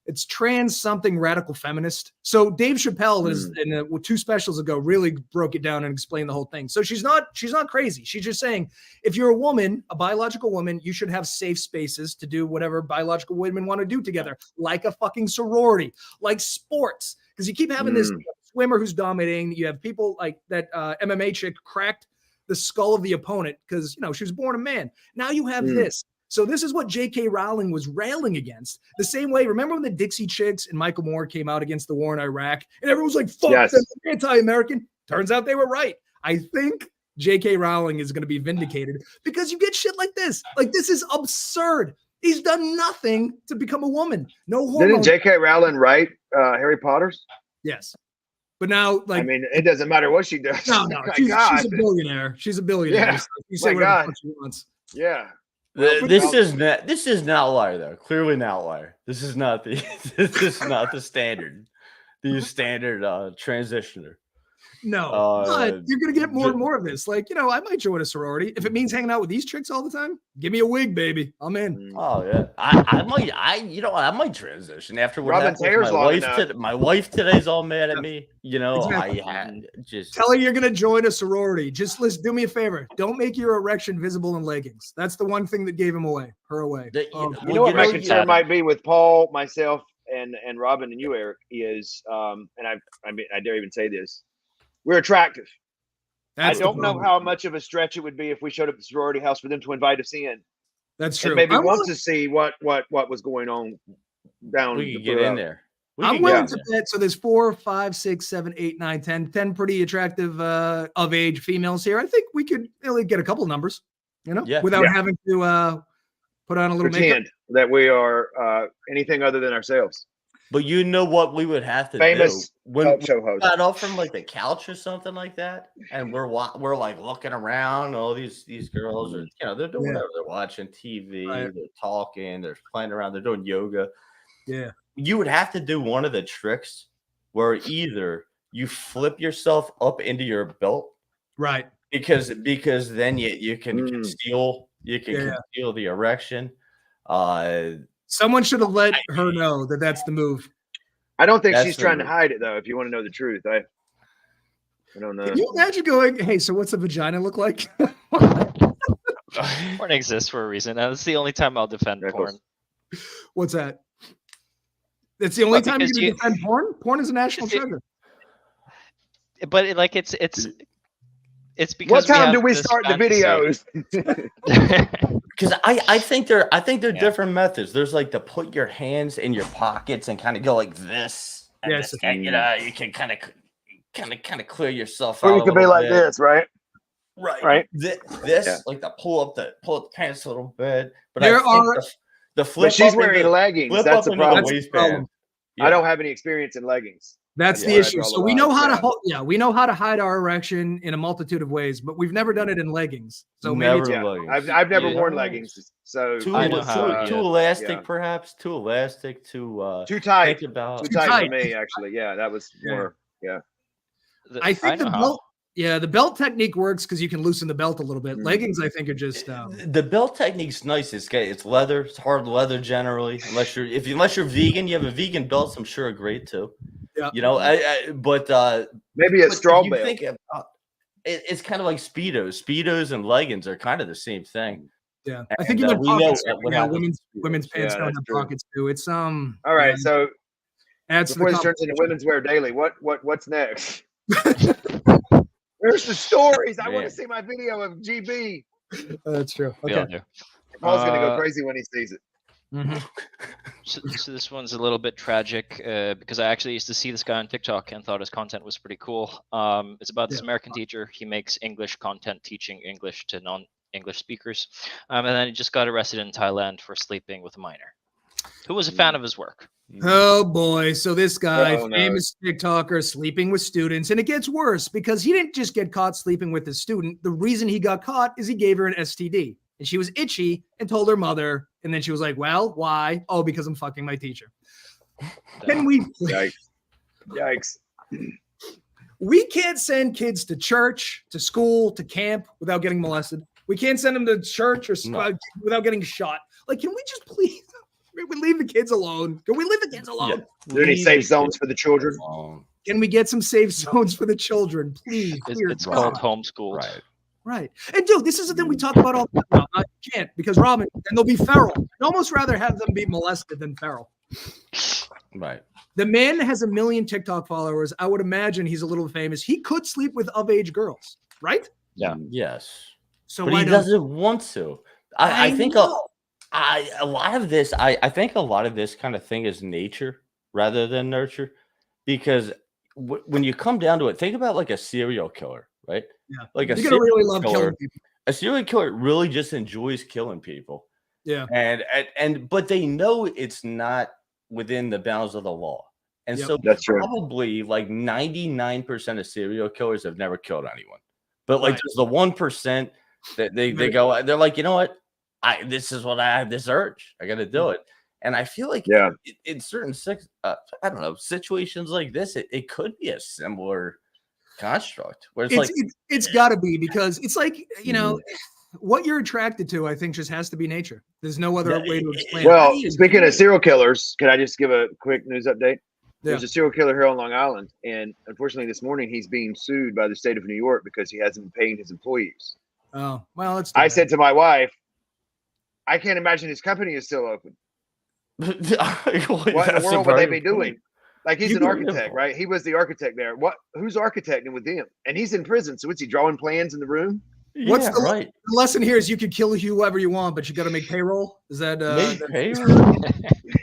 It's trans something radical feminist. So Dave Chappelle is in 2 specials ago really broke it down and explained the whole thing. So she's not crazy. She's just saying if you're a woman, a biological woman, you should have safe spaces to do whatever biological women want to do together, like a fucking sorority, like sports. Because you keep having this swimmer who's dominating. You have people like that MMA chick cracked the skull of the opponent because she was born a man. Now you have this. So this is what J.K. Rowling was railing against. The same way, remember when the Dixie Chicks and Michael Moore came out against the war in Iraq? And everyone was like, fuck them, anti-American. Turns out they were right. I think J.K. Rowling is going to be vindicated because you get shit like this. Like, this is absurd. He's done nothing to become a woman. No hormone. Didn't J.K. Rowling write Harry Potter's? Yes. But now, like, I mean, it doesn't matter what she does. No, she's a billionaire. She's a billionaire. Yeah. So you say whatever she wants. Yeah. This is an outlier though. Clearly an outlier. This is not the standard. The standard transitioner. No, but you're gonna get more and more of this. Like, I might join a sorority if it means hanging out with these chicks all the time. Give me a wig, baby. I'm in. Oh yeah, I might transition after what Robin's happened with hair's long enough. My wife today's all mad at me. Exactly. I had just tell her you're gonna join a sorority. Just do me a favor. Don't make your erection visible in leggings. That's the one thing that gave her away. You know what my concern might be with Paul, myself, and Robin and you, Eric, is and I dare even say this. We're attractive. I don't know how much of a stretch it would be if we showed up at the sorority house for them to invite us in. That's true. And maybe want to see what was going on down. We could get in there. I'm willing to bet. So there's 4, 5, 6, 7, 8, 9, 10 pretty attractive of age females here. I think we could really get a couple numbers, without having to put on a little pretend makeup. That we are anything other than ourselves. But you know what we would have to famous do when show host got off from like the couch or something like that, and we're like looking around. All these girls are they're doing whatever, they're watching TV, they're talking, they're playing around, they're doing yoga. Yeah, you would have to do one of the tricks where either you flip yourself up into your belt, right? Because then you can conceal conceal the erection. Someone should have let her know that that's the move. I don't think she's trying to hide it, though. If you want to know the truth, I don't know. Can you imagine going, hey, so what's a vagina look like? Porn exists for a reason. That's the only time I'll defend porn. What's that? It's the only time you can defend porn? Porn is a national treasure. But it's because what time do we start the videos? Because I think they're different methods. There's like to put your hands in your pockets and kind of go like this. And yes, you can kind of clear yourself out. Or you can be like this, right? Right. This like to pull up the pants a little bit. But there are the flip. But she's wearing leggings. That's the problem. Waistband. I don't have any experience in leggings. That's the issue. So we know how to hide our erection in a multitude of ways, but we've never done it in leggings. So leggings. I've never worn leggings. So too elastic, perhaps too elastic, too tight. Too tight for me, actually. Yeah, that was more. Yeah, I think the belt. Yeah, the belt technique works because you can loosen the belt a little bit. Leggings, I think, are just the belt technique's nice. It's leather. It's hard leather generally. Unless you're vegan, you have a vegan belt. I'm sure are great too. Yeah, but maybe a straw belt. Think about, it's kind of like Speedos. Speedos and leggings are kind of the same thing. Yeah, I think you pockets. Women's pants don't have pockets too. It's All right, so before this turns into Women's Wear Daily, what's next? Where's the stories? I want to see my video of GB. That's true. Okay. Paul's gonna go crazy when he sees it. Mm-hmm. So this one's a little bit tragic because I actually used to see this guy on TikTok and thought his content was pretty cool. It's about this American teacher. He makes English content teaching English to non-English speakers. And then he just got arrested in Thailand for sleeping with a minor who was a fan of his work. Oh boy. So this guy, famous TikToker, sleeping with students. And it gets worse because he didn't just get caught sleeping with his student. The reason he got caught is he gave her an STD. And she was itchy and told her mother. And then she was like, well, why? Oh, because I'm fucking my teacher. Can we? Yikes. We can't send kids to church, to school, to camp without getting molested. We can't send them to church or without getting shot. Like, can we just please leave the kids alone? Can we leave the kids alone? Yeah. Are there any safe zones for the children? Can we get some safe zones for the children, please? It's called homeschool. Right. And dude, this is the thing we talk about all the time. I can't because Robin, and they'll be feral. I'd almost rather have them be molested than feral. Right. The man has 1 million TikTok followers. I would imagine he's a little famous. He could sleep with of-age girls, right? Yeah. Yes. So but he doesn't want to. I think a lot of this kind of thing is nature rather than nurture, because when you come down to it, think about like a serial killer, right? Yeah. Like you're gonna really love killing people. A serial killer really just enjoys killing people. Yeah. But they know it's not within the bounds of the law. And so that's probably like 99% of serial killers have never killed anyone. But like there's the 1% that they go, they're like, you know what? This is what I have this urge. I got to do it. And I feel like in certain situations like this, it could be a similar construct where it's got to be, because it's like, you know, what you're attracted to, I think, just has to be nature. There's no other way to explain it. Well, speaking of serial killers, can I just give a quick news update? Yeah. There's a serial killer here on Long Island, and unfortunately this morning he's being sued by the state of New York because he hasn't been paying his employees. Oh, well, I said to my wife, I can't imagine his company is still open. What in the world would they be doing? Like, he's an architect, right? He was the architect there. Who's architecting with them? And he's in prison. So what's he drawing plans in the room? What's the lesson here? Is you can kill whoever you want, but you got to make payroll. Is that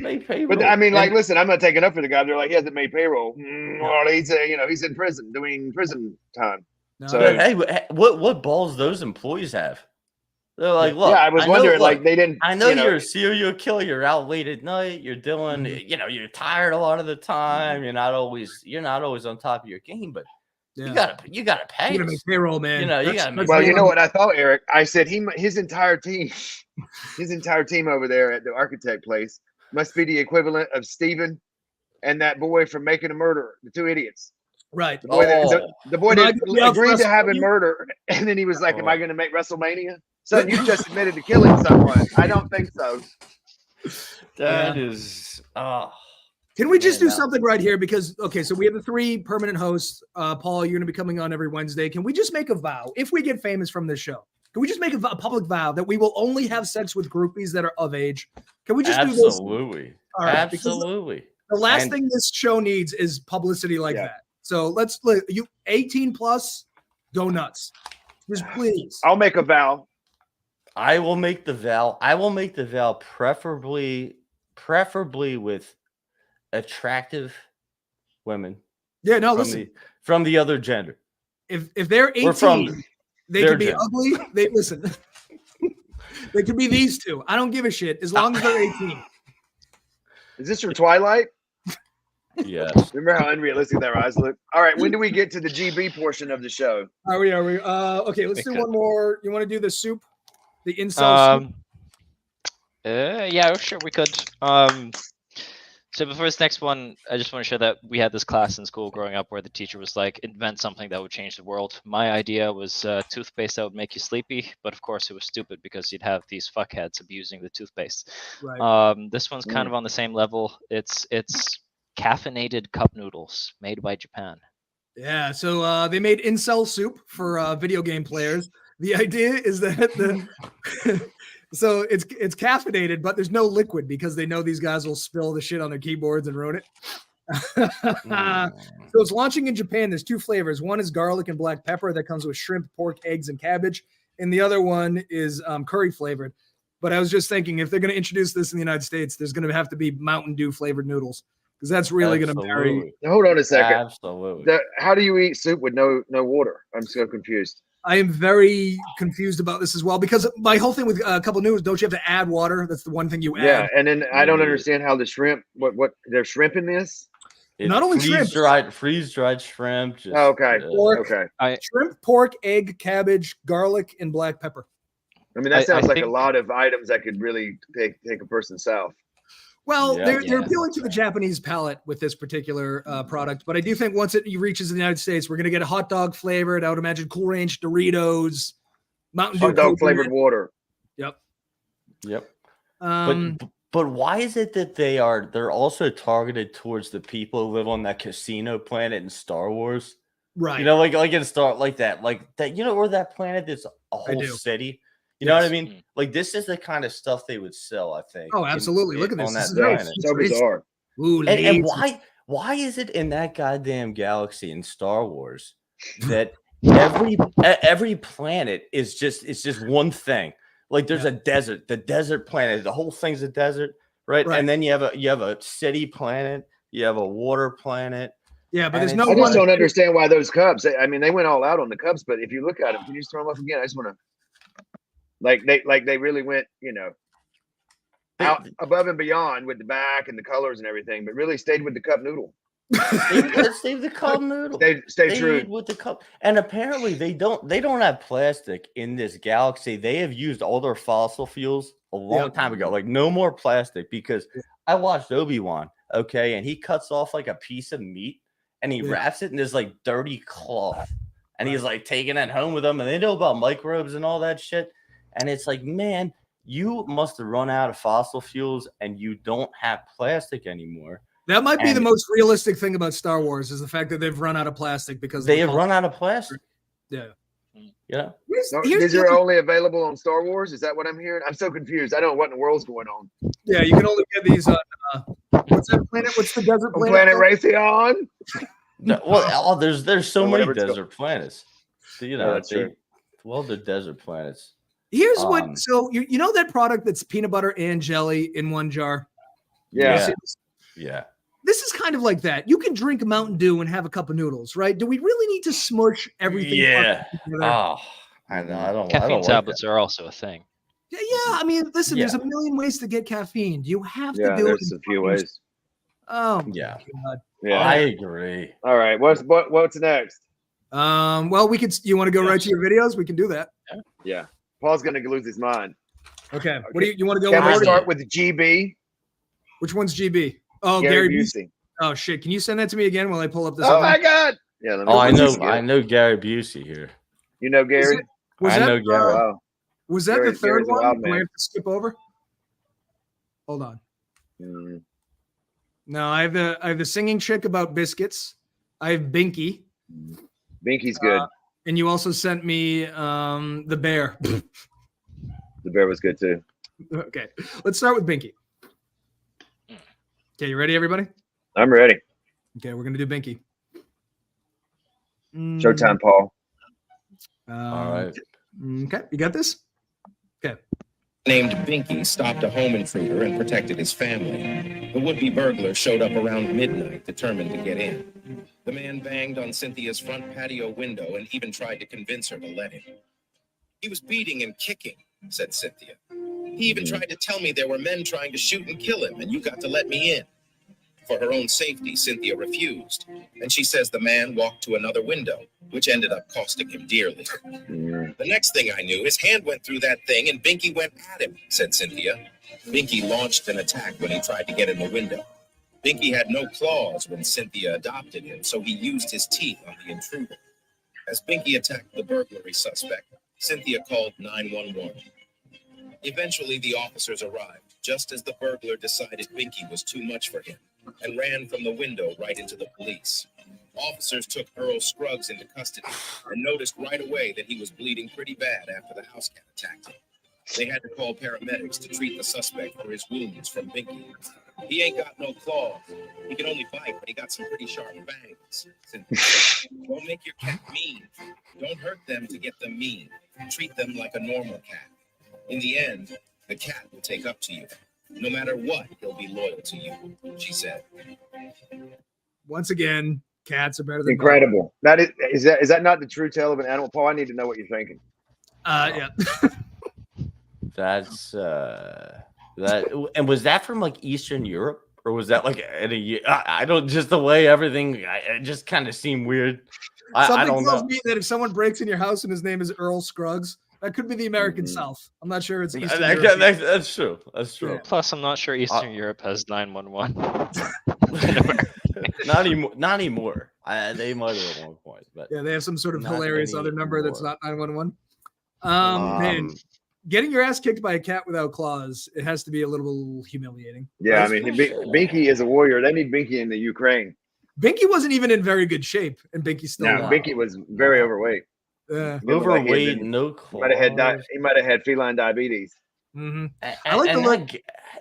make payroll? But I mean, like, listen, I'm not taking up for the guy. They're like, he hasn't made payroll. Well, he's he's in prison doing prison time. No. So hey, what balls those employees have? They're like, look. Yeah, I was wondering, like, they didn't. I know you're a serial killer. You're out late at night. You're doing, you're tired a lot of the time. You're not always on top of your game, but. Yeah. You gotta pay. You gotta make payroll, man. You gotta make well, you know what I thought, Eric? I said his entire team over there at the architect place must be the equivalent of Steven and that boy from Making a Murderer, the two idiots. Right. The boy that agreed to have him murder, and then he was like, am I gonna make WrestleMania? So you just admitted to killing someone. I don't think so. That is Can we just do something right here? Because, okay, so we have the 3 permanent hosts. Paul, you're going to be coming on every Wednesday. Can we just make a vow? If we get famous from this show, can we just make a public vow that we will only have sex with groupies that are of age? Can we just do this? Absolutely. All right, absolutely. The last thing this show needs is publicity like that. So let's, you 18 plus, go nuts. Just please. I'll make a vow. I will make the vow. Preferably with attractive women. Yeah, no, listen. From the other gender. If they're 18, they could be ugly. They listen. They could be these two. I don't give a shit as long as they're 18. Is this from Twilight? Yes. Remember how unrealistic their eyes look? All right, when do we get to the GB portion of the show? Are we? Okay, let's do one more. You want to do the soup? The incel soup? Yeah, sure, we could. So before this next one, I just want to show that we had this class in school growing up where the teacher was like, invent something that would change the world. My idea was toothpaste that would make you sleepy, but of course it was stupid because you'd have these fuckheads abusing the toothpaste. Right. This one's kind of on the same level. It's caffeinated cup noodles made by Japan. Yeah, so they made incel soup for video game players. The idea is that so it's caffeinated, but there's no liquid because they know these guys will spill the shit on their keyboards and ruin it. So it's launching in Japan. There's 2 flavors. One is garlic and black pepper that comes with shrimp, pork, eggs, and cabbage. And the other one is curry flavored. But I was just thinking, if they're going to introduce this in the United States, there's going to have to be Mountain Dew flavored noodles because that's really going to vary. Hold on a second. Absolutely. How do you eat soup with no water? I'm so confused. I am very confused about this as well because my whole thing with a couple of noodles, don't you have to add water? That's the one thing you add. Yeah, and then I don't understand how the shrimp. What there's shrimp in this? Not only shrimp, freeze dried shrimp. Just, okay, pork, shrimp, pork, egg, cabbage, garlic, and black pepper. I mean, that sounds like a lot of items that could really take a person south. Well, they're appealing to the Japanese palate with this particular product, but I do think once it reaches the United States, we're going to get a hot dog flavored. I would imagine Cool Ranch Doritos, Mountain Dew, hot dog flavored water. Yep. But why is it that they're also targeted towards the people who live on that casino planet in Star Wars? Right. Like in Star like that, or that planet that's a whole city. You know what I mean? Like, this is the kind of stuff they would sell, I think. Oh, absolutely. Look at this. On that planet. So bizarre. Ooh, and why is it in that goddamn galaxy in Star Wars that every planet is just one thing? Like, there's a desert, the desert planet, the whole thing's a desert, right? And then you have a city planet, you have a water planet. Yeah, but there's no. I just don't understand why those Cubs. I mean, they went all out on the Cubs, but if you look at them, can you just throw them up again? I just want to. Like they really went, out above and beyond with the back and the colors and everything, but really stayed with the cup noodle. Stayed the cup noodle. Stay true with the cup. And apparently they don't have plastic in this galaxy. They have used all their fossil fuels a long time ago. Like, no more plastic, because I watched Obi-Wan, okay, and he cuts off like a piece of meat and he wraps it in this like dirty cloth, and he's like taking it home with him, and they know about microbes and all that shit. And it's like, man, you must have run out of fossil fuels, and you don't have plastic anymore. That might be the most realistic thing about Star Wars is the fact that they've run out of plastic because they have run out of plastic. Yeah. Yeah. These are only available on Star Wars. Is that what I'm hearing? I'm so confused. I don't know what in the world's going on. Yeah, you can only get these on what's that planet? What's the desert planet? Planet Raytheon. Well, there's so many desert planets. You know, the desert planets. Here's what. So you know that product that's peanut butter and jelly in one jar. Yeah. Yeah. This is kind of like that. You can drink Mountain Dew and have a cup of noodles, right? Do we really need to smush everything? Yeah. Oh, I know. I don't. Caffeine tablets are also a thing. Yeah. I mean, listen. There's a million ways to get caffeine. You have to do it. There's a few ways. Oh. Yeah. God. Yeah. I agree. All right. What's next? Well, we could. You want to go right to your videos? We can do that. Yeah. Paul's gonna lose his mind. Okay. What do you want to go? Can we start with GB? Which one's GB? Oh, Gary Busey. Oh shit! Can you send that to me again while I pull up this? Oh my God! Yeah. I know Gary Busey here. You know Gary? I know Gary. Wow. Was that the third one? Do I have to skip over? Hold on. No, I have the singing chick about biscuits. I have Binky. Binky's good. And you also sent me the bear. The bear was good too. Okay, let's start with Binky. Okay, you ready, everybody? I'm ready. Okay, we're gonna do Binky. Showtime, Paul. All right. Okay, you got this? Okay. Named Binky stopped a home intruder and protected his family. The would-be burglar showed up around midnight, determined to get in. The man banged on Cynthia's front patio window and even tried to convince her to let him. He was beating and kicking, said Cynthia. He even tried to tell me there were men trying to shoot and kill him, and you got to let me in. For her own safety, Cynthia refused, and she says the man walked to another window, which ended up costing him dearly. The next thing I knew, his hand went through that thing and Binky went at him, said Cynthia. Binky launched an attack when he tried to get in the window. Binky had no claws when Cynthia adopted him, so he used his teeth on the intruder. As Binky attacked the burglary suspect, Cynthia called 911. Eventually, the officers arrived, just as the burglar decided Binky was too much for him, and ran from the window right into the police. Officers took Earl Scruggs into custody and noticed right away that he was bleeding pretty bad after the house cat attacked him. They had to call paramedics to treat the suspect for his wounds from Binky. He ain't got no claws. He can only bite, but he got some pretty sharp fangs. Don't make your cat mean. Don't hurt them to get them mean. Treat them like a normal cat. In the end, the cat will take up to you. No matter what, he'll be loyal to you, she said. Once again, cats are better than incredible. Dogs. Is that not the true tale of an animal? Paul, I need to know what you're thinking. Yeah. That's that. And was that from like Eastern Europe, or was that like I don't, just the way everything, it just kind of seemed weird. I don't tells know. me that if someone breaks in your house and his name is Earl Scruggs, that could be the American South. I'm not sure it's Eastern Europe. That's true. That's true. Yeah. Plus, I'm not sure Eastern Europe has 911. Not anymore. They might have at one point, but yeah, they have some sort of hilarious other number that's not 911. Man, getting your ass kicked by a cat without claws, it has to be a little humiliating. Yeah, I mean, Binky is a warrior. They need Binky in the Ukraine. Binky wasn't even in very good shape, and Binky still. No, Binky was very overweight. Overweight, no claws. He might have had feline diabetes. Mm-hmm. I like the look.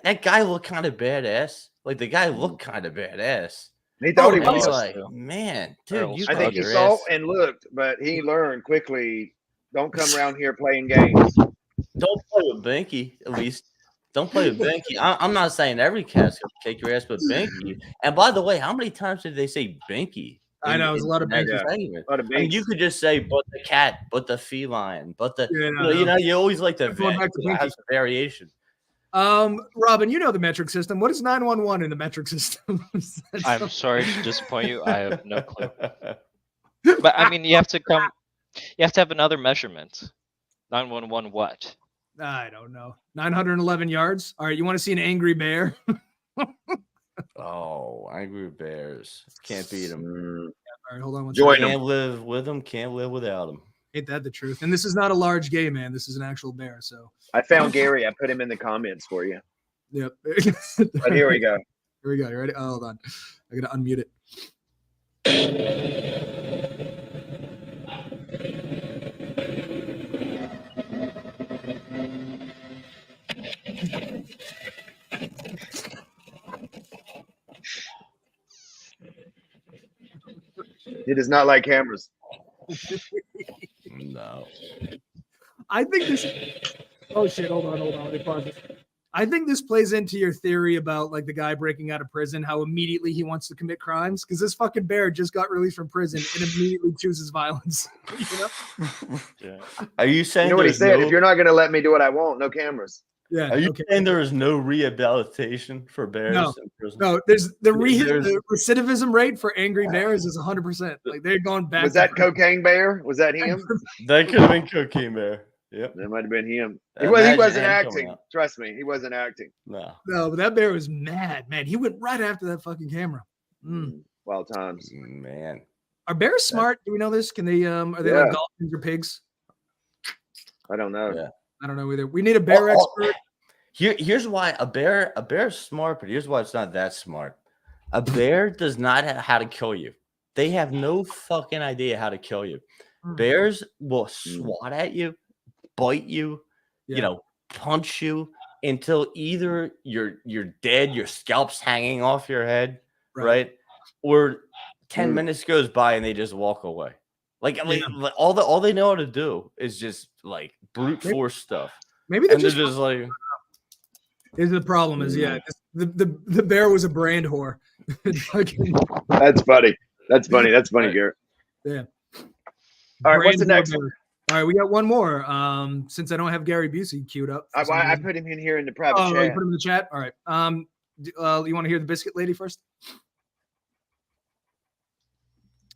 That guy looked kind of badass. Like the guy looked kind of badass. He thought he was like, man, dude. I think he saw and looked, but he learned quickly. Don't come around here playing games. Don't play with Binky, at least. Don't play with Binky. I'm not saying every cat's gonna kick your ass, but Binky. And by the way, how many times did they say Binky? I know, it was a lot of Binky. A lot of Binky. I mean, you could just say, but the cat, but the feline, but the you always like to have some variation. Robin, you know the metric system. What is 911 in the metric system? I'm sorry to disappoint you. I have no clue. But I mean, you have to have another measurement. 911 what? I don't know. 911 yards. All right, you want to see an angry bear? Oh, I Angry Bears. Can't beat them. All right, hold on one Join second. them. Can't live with them. Can't live without them. Ain't that the truth? And this is not a large gay man. This is an actual bear. So I found Gary. I put him in the comments for you. yep. But here we go. Here we go. You ready? Oh, hold on. I gotta unmute it. He does not like cameras. No. I think this. Oh shit! Hold on. Let me pause this. I think this plays into your theory about like the guy breaking out of prison, how immediately he wants to commit crimes because this fucking bear just got released from prison and immediately chooses violence. You know? Yeah. Are you saying? You know what he said? If you're not going to let me do what I want, no cameras. Yeah. Are you saying there is no rehabilitation for bears in prison? No. There's the recidivism rate for angry bears is 100%. Like they're going back. Was that Cocaine Bear? Was that him? That could have been Cocaine Bear. Yep. That might have been him. He Imagine wasn't him acting. coming out. Trust me, he wasn't acting. No. No, but that bear was mad, man. He went right after that fucking camera. Wild times. Man. Are bears smart? Do we know this? Can they are they like dolphins or pigs? I don't know. Yeah. I don't know either. We need a bear expert. Here's why a bear's smart, but here's why it's not that smart. A bear does not have how to kill you. They have no fucking idea how to kill you. Bears will swat at you, bite you, punch you until either you're dead, your scalp's hanging off your head, right? Or 10 minutes goes by and they just walk away. Like all they know how to do is just like brute force stuff. Maybe they're just like. Here's the problem: is the bear was a brand whore. That's funny. That's funny, Garrett. Yeah. All right, what's the next one? All right, we got one more. Since I don't have Gary Busey queued up, I put him in here in the private chat. Oh, you put him in the chat. All right. You want to hear the biscuit lady first?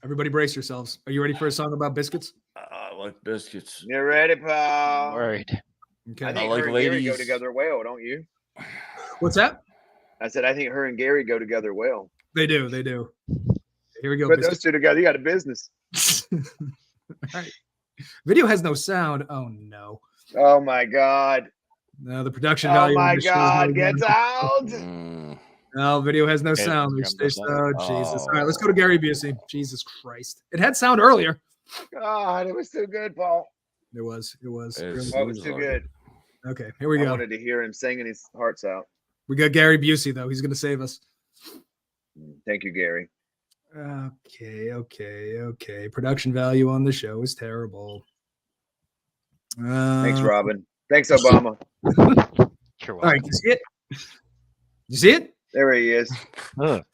Everybody, brace yourselves. Are you ready for a song about biscuits? I like biscuits. You're ready, pal. All right. Okay. I think like her and Gary go together well, don't you? What's that? I said I think her and Gary go together well. They do. Here we go. Put those two together, you got a business. All right. Video has no sound. Oh no. Oh my God. No, the production value. Oh my God, gets out. No, video has no sound. Oh, Jesus. All right, let's go to Gary Busey. Jesus Christ. It had sound earlier. God, it was too good, Paul. It was. It was too good. Okay, here we go. I wanted to hear him singing his hearts out. We got Gary Busey, though. He's going to save us. Thank you, Gary. Okay. Production value on the show is terrible. Thanks, Robin. Thanks, Obama. All right, you see it? You see it? There he is. Let's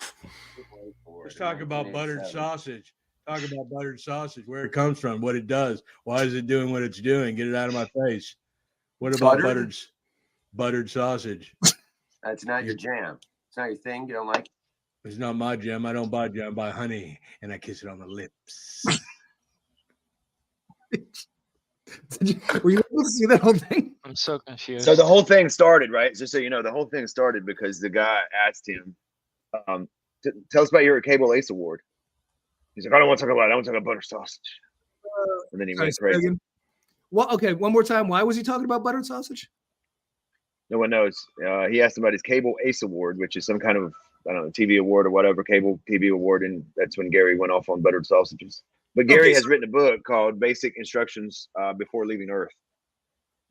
talk about buttered sausage. Talk about buttered sausage, where it comes from, what it does. Why is it doing what it's doing? Get it out of my face. What about buttered sausage? That's not your jam. It's not your thing. You don't like it? It's not my jam. I don't buy jam. I buy honey, and I kiss it on the lips. Were you able to see that whole thing? I'm so confused. So the whole thing started, right? Just so you know, the whole thing started because the guy asked him, tell us about your Cable Ace Award. He's like, I don't want to talk about it. I want to talk about butter sausage. And then he went crazy. Well, okay, one more time. Why was he talking about buttered sausage? No one knows. He asked about his Cable Ace Award, which is some kind of, I don't know, TV award or whatever, cable TV award. And that's when Gary went off on buttered sausages. But Gary has written a book called Basic Instructions Before Leaving Earth.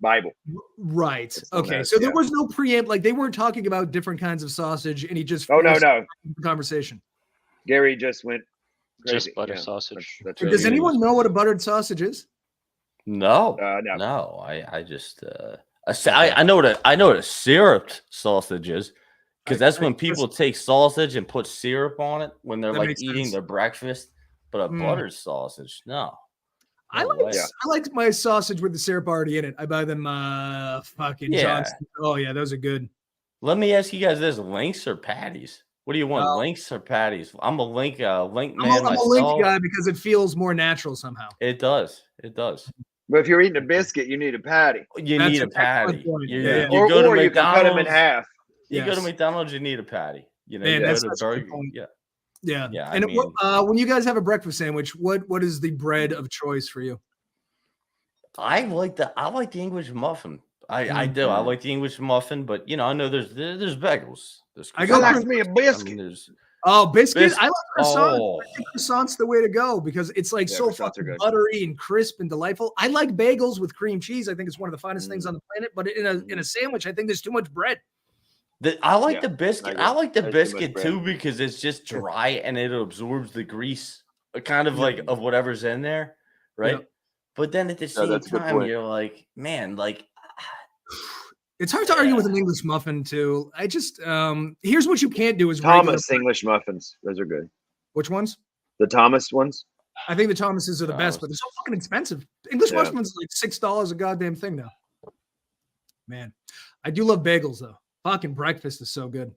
Bible. Right. Okay. So there was no preamble. Like they weren't talking about different kinds of sausage, and he just no conversation. Gary just went crazy. Just butter sausage. That's Does anyone know what a buttered sausage is? No. I just I know what a syruped sausage is, because that's when people take sausage and put syrup on it when they're like eating their breakfast. But a buttered sausage, no. I like my sausage with the syrup already in it. I buy them fucking Johnson. Oh yeah, those are good. Let me ask you guys this: links or patties? What do you want, links or patties? I'm a link man myself. I'm a link guy because it feels more natural somehow. It does. But if you're eating a biscuit, you need a patty. You need a patty. You go to McDonald's. You can cut them in half. You go to McDonald's, you need a patty. You know, Man, you that's go to such a good burger. point. Yeah. Yeah. Yeah, I And mean- when you guys have a breakfast sandwich, what is the bread of choice for you? I like the English muffin. I do. I like the English muffin, but you know, I know there's bagels. There's I go like for me a biscuit. there's biscuit. I like croissants. Oh, I think croissants the way to go because it's like Yeah, so croissants are fucking good. buttery and crisp and delightful. I like bagels with cream cheese. I think it's one of the finest things on the planet. But in a sandwich, I think there's too much bread. I like Yeah, the biscuit. I I like the There's too much biscuit bread. too because it's just dry and it absorbs the grease, kind of like of whatever's in there, right? Yeah. But then at the same that's a good time, point. you're like, man, like It's hard to argue with an English muffin too. I just here's what you can't do is Thomas English muffins. Those are good. Which ones? The Thomas ones. I think the Thomases are the best, but they're so fucking expensive. English Yeah. muffins are like $6 a goddamn thing now. Man, I do love bagels though. Fucking breakfast is so good.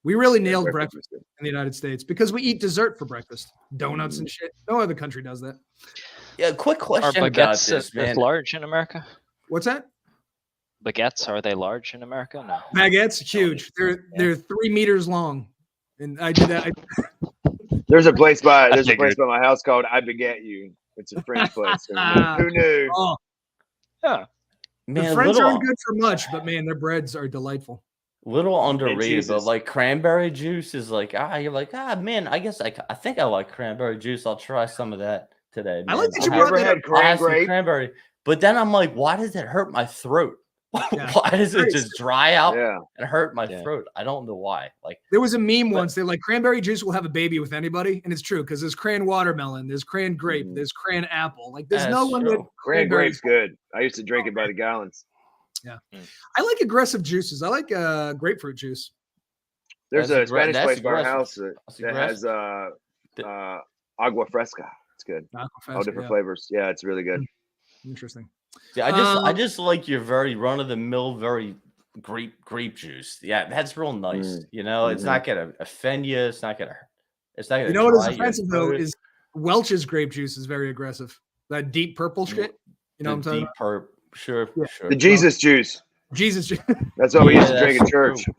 We really nailed breakfast in the United States because we eat dessert for breakfast, donuts and shit. No other country does that. yeah. Quick Are question about baguettes this, man. large in America? What's that? Baguettes, are they large in America? No. Baguettes, huge. They're 3 meters long, and I did that. There's a place by figured. my house called I Beget You. It's a French place. Who knew? Oh, Yeah. the Man, French little, aren't good for much, but man, their breads are delightful. little underrated, but Jesus. like cranberry juice is like you're like man. I guess I think I like cranberry juice. I'll try some of that today. I like that you Have you brought ever that had up. I had some cranberry? cranberry, but then I'm like, why does it hurt my throat? Yeah. Why does it just dry out Yeah. and hurt my Yeah. throat? I don't know why. Like, There was a meme once. They're like, cranberry juice will have a baby with anybody, and it's true because there's cran watermelon, there's cran grape, there's cran apple. Like, there's no That's one true. that Cran grape's good. I used to drink it by the gallons. I like aggressive juices. I like grapefruit juice. There's That's a Spanish that's place by our aggressive. house that That's has agua fresca. It's good. All different flavors. Yeah, it's really good. Interesting. See, I just like your very run of the mill, very grape juice. Yeah, that's real nice. You know, it's not gonna offend you. It's not gonna. You know what is offensive though is Welch's grape juice is very aggressive. That deep purple shit. You know what I'm talking deep about? purple. Sure, Yeah. sure. The Jesus juice. Jesus juice. That's what we used to Yeah, drink in that's church. true.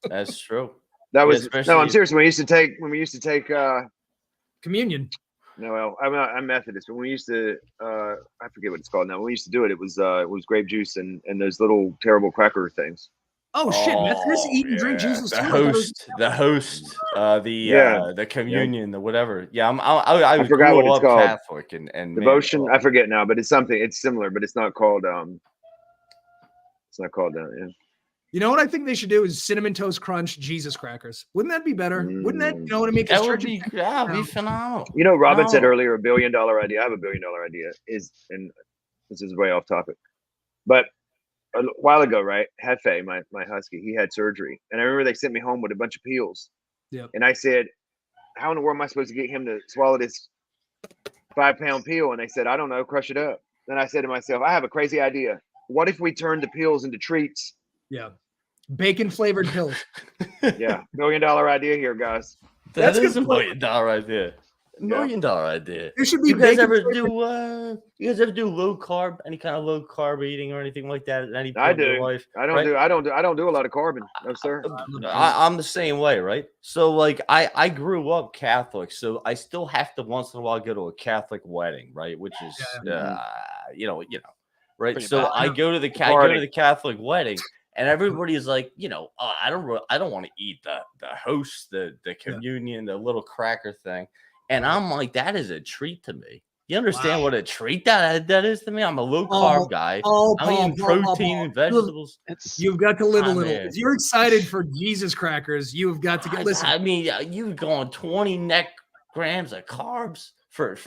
That's true. That Yeah, was especially no. I'm if- serious. When we used to take Communion. no, well, I'm Methodist, but when we used to I forget what it's called now. When we used to do it, it was grape juice and those little terrible cracker things. Oh shit, Methodists eat and drink yeah. Jesus The too. host, the communion, the whatever. Yeah, I forgot grew what it's up called. Catholic and Devotion. I forget now, but it's something. It's similar, but it's not called It's not called that. Yeah. You know what I think they should do is cinnamon toast crunch Jesus crackers. Wouldn't that be better? Wouldn't that, you know what I mean? 'Cause That would churches- be phenomenal. You know, Robin said No. earlier, $1 billion idea. I have $1 billion idea. And this is way off topic, but a while ago, right? Hefe, my husky, he had surgery, and I remember they sent me home with a bunch of peels. Yep. And I said, "How in the world am I supposed to get him to swallow this 5-pound peel?" And they said, "I don't know, crush it up." Then I said to myself, "I have a crazy idea. What if we turn the peels into treats?" Yeah. Bacon flavored pills. Yeah, $1 billion idea here, guys. That's That is good $1 million idea. $1 million idea. There should be You guys bacon ever flavored- do low carb, any kind of low carb eating or anything like that at any point I in your do. life? I don't right? do a lot of carbon. No, sir. I'm the same way, right? So like I grew up Catholic, so I still have to once in a while go to a Catholic wedding, right? Which is you know, right? Pretty So bad. I go to the Catholic wedding, and everybody's like, oh, I don't want to eat the host, the communion, the little cracker thing. And I'm like, that is a treat to me. You understand what a treat that is to me? I'm a low carb guy. I'm eating protein and vegetables. You've got to live a little. man. If you're excited for Jesus crackers, you have got to get listen. I mean, you've gone 20 grams of carbs for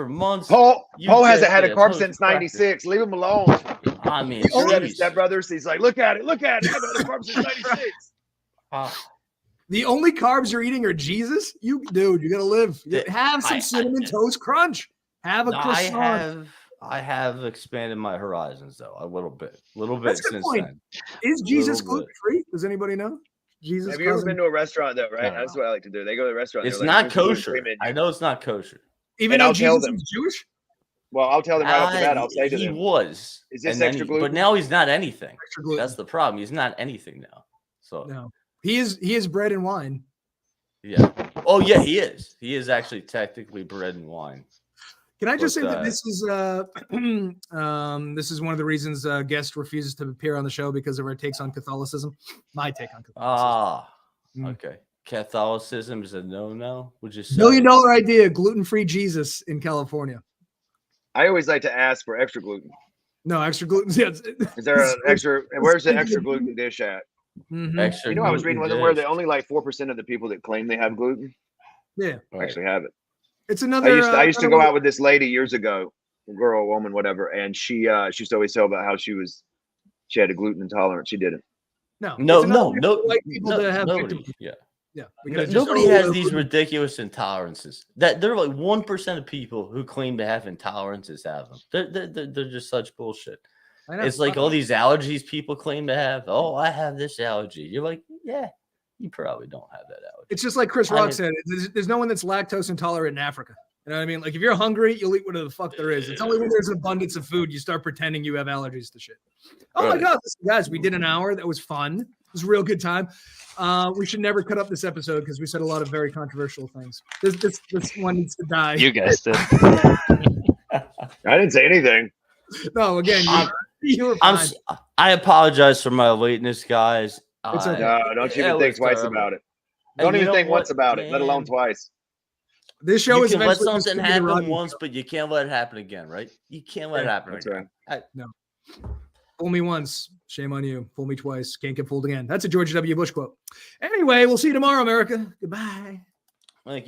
months. Paul You hasn't said had a that carb post since cracker. '96. Leave him alone. I mean, He said his geez. stepbrothers. He's like, look at it. I've had a carb since '96. The only carbs you're eating are Jesus. You got to live. Have some cinnamon toast crunch. Have a croissant. I have expanded my horizons though a little bit That's a good since point. then. Is Jesus Little bit. gluten free? Does anybody know? Jesus. Have you ever cousin? been to a restaurant though? Right, No. that's what I like to do. They go to the restaurant. It's they're like, not "Here's the kosher. gluten-free menu." I know it's not kosher. Even And though I'll tell Jesus them. is Jewish? Well, I'll tell them right off the bat. I'll say to he them, was. "Is this and then extra he- gluten?" But now he's not anything. Extra gluten. That's the problem. He's not anything now. So No. He is bread and wine. Yeah. Oh yeah, he is. He is actually technically bread and wine. Can I just say that this is this is one of the reasons guest refuses to appear on the show because of our takes on Catholicism. My take on Catholicism. Okay. Catholicism is a no-no. Would you say? $1 million idea: gluten-free Jesus in California. I always like to ask for extra gluten. No extra gluten. Yeah, is there an extra? Where's the extra gluten dish at? Extra. I was reading where they're only like 4% of the people that claim they have gluten. Yeah, actually have it. It's another. I used to go out with this lady years ago, a girl, a woman, whatever, and she used to always tell about how she had a gluten intolerance. She didn't. No. White people that have nobody. Yeah. Nobody has these ridiculous intolerances. That there are like 1% of people who claim to have intolerances have them. They're just such bullshit. It's like all these allergies people claim to have. Oh, I have this allergy. You're like, yeah, you probably don't have that allergy. It's just like Chris Rock said. There's no one that's lactose intolerant in Africa. You know what I mean? Like if you're hungry, you'll eat whatever the fuck there is. It's only when there's an abundance of food you start pretending you have allergies to shit. Oh my God, guys, we did an hour. That was fun. It was a real good time. We should never cut up this episode because we said a lot of very controversial things. This one needs to die. You guys did. I didn't say anything. No, again, you were fine. I apologize for my lateness, guys. It's okay. No, don't even think twice about it. Don't even think once about it, let alone twice. This show is let something happen once, but you can't let it happen again, right? You can't let it happen again. Right. No. Fool me once, shame on you. Fool me twice, can't get fooled again. That's a George W. Bush quote. Anyway, we'll see you tomorrow, America. Goodbye.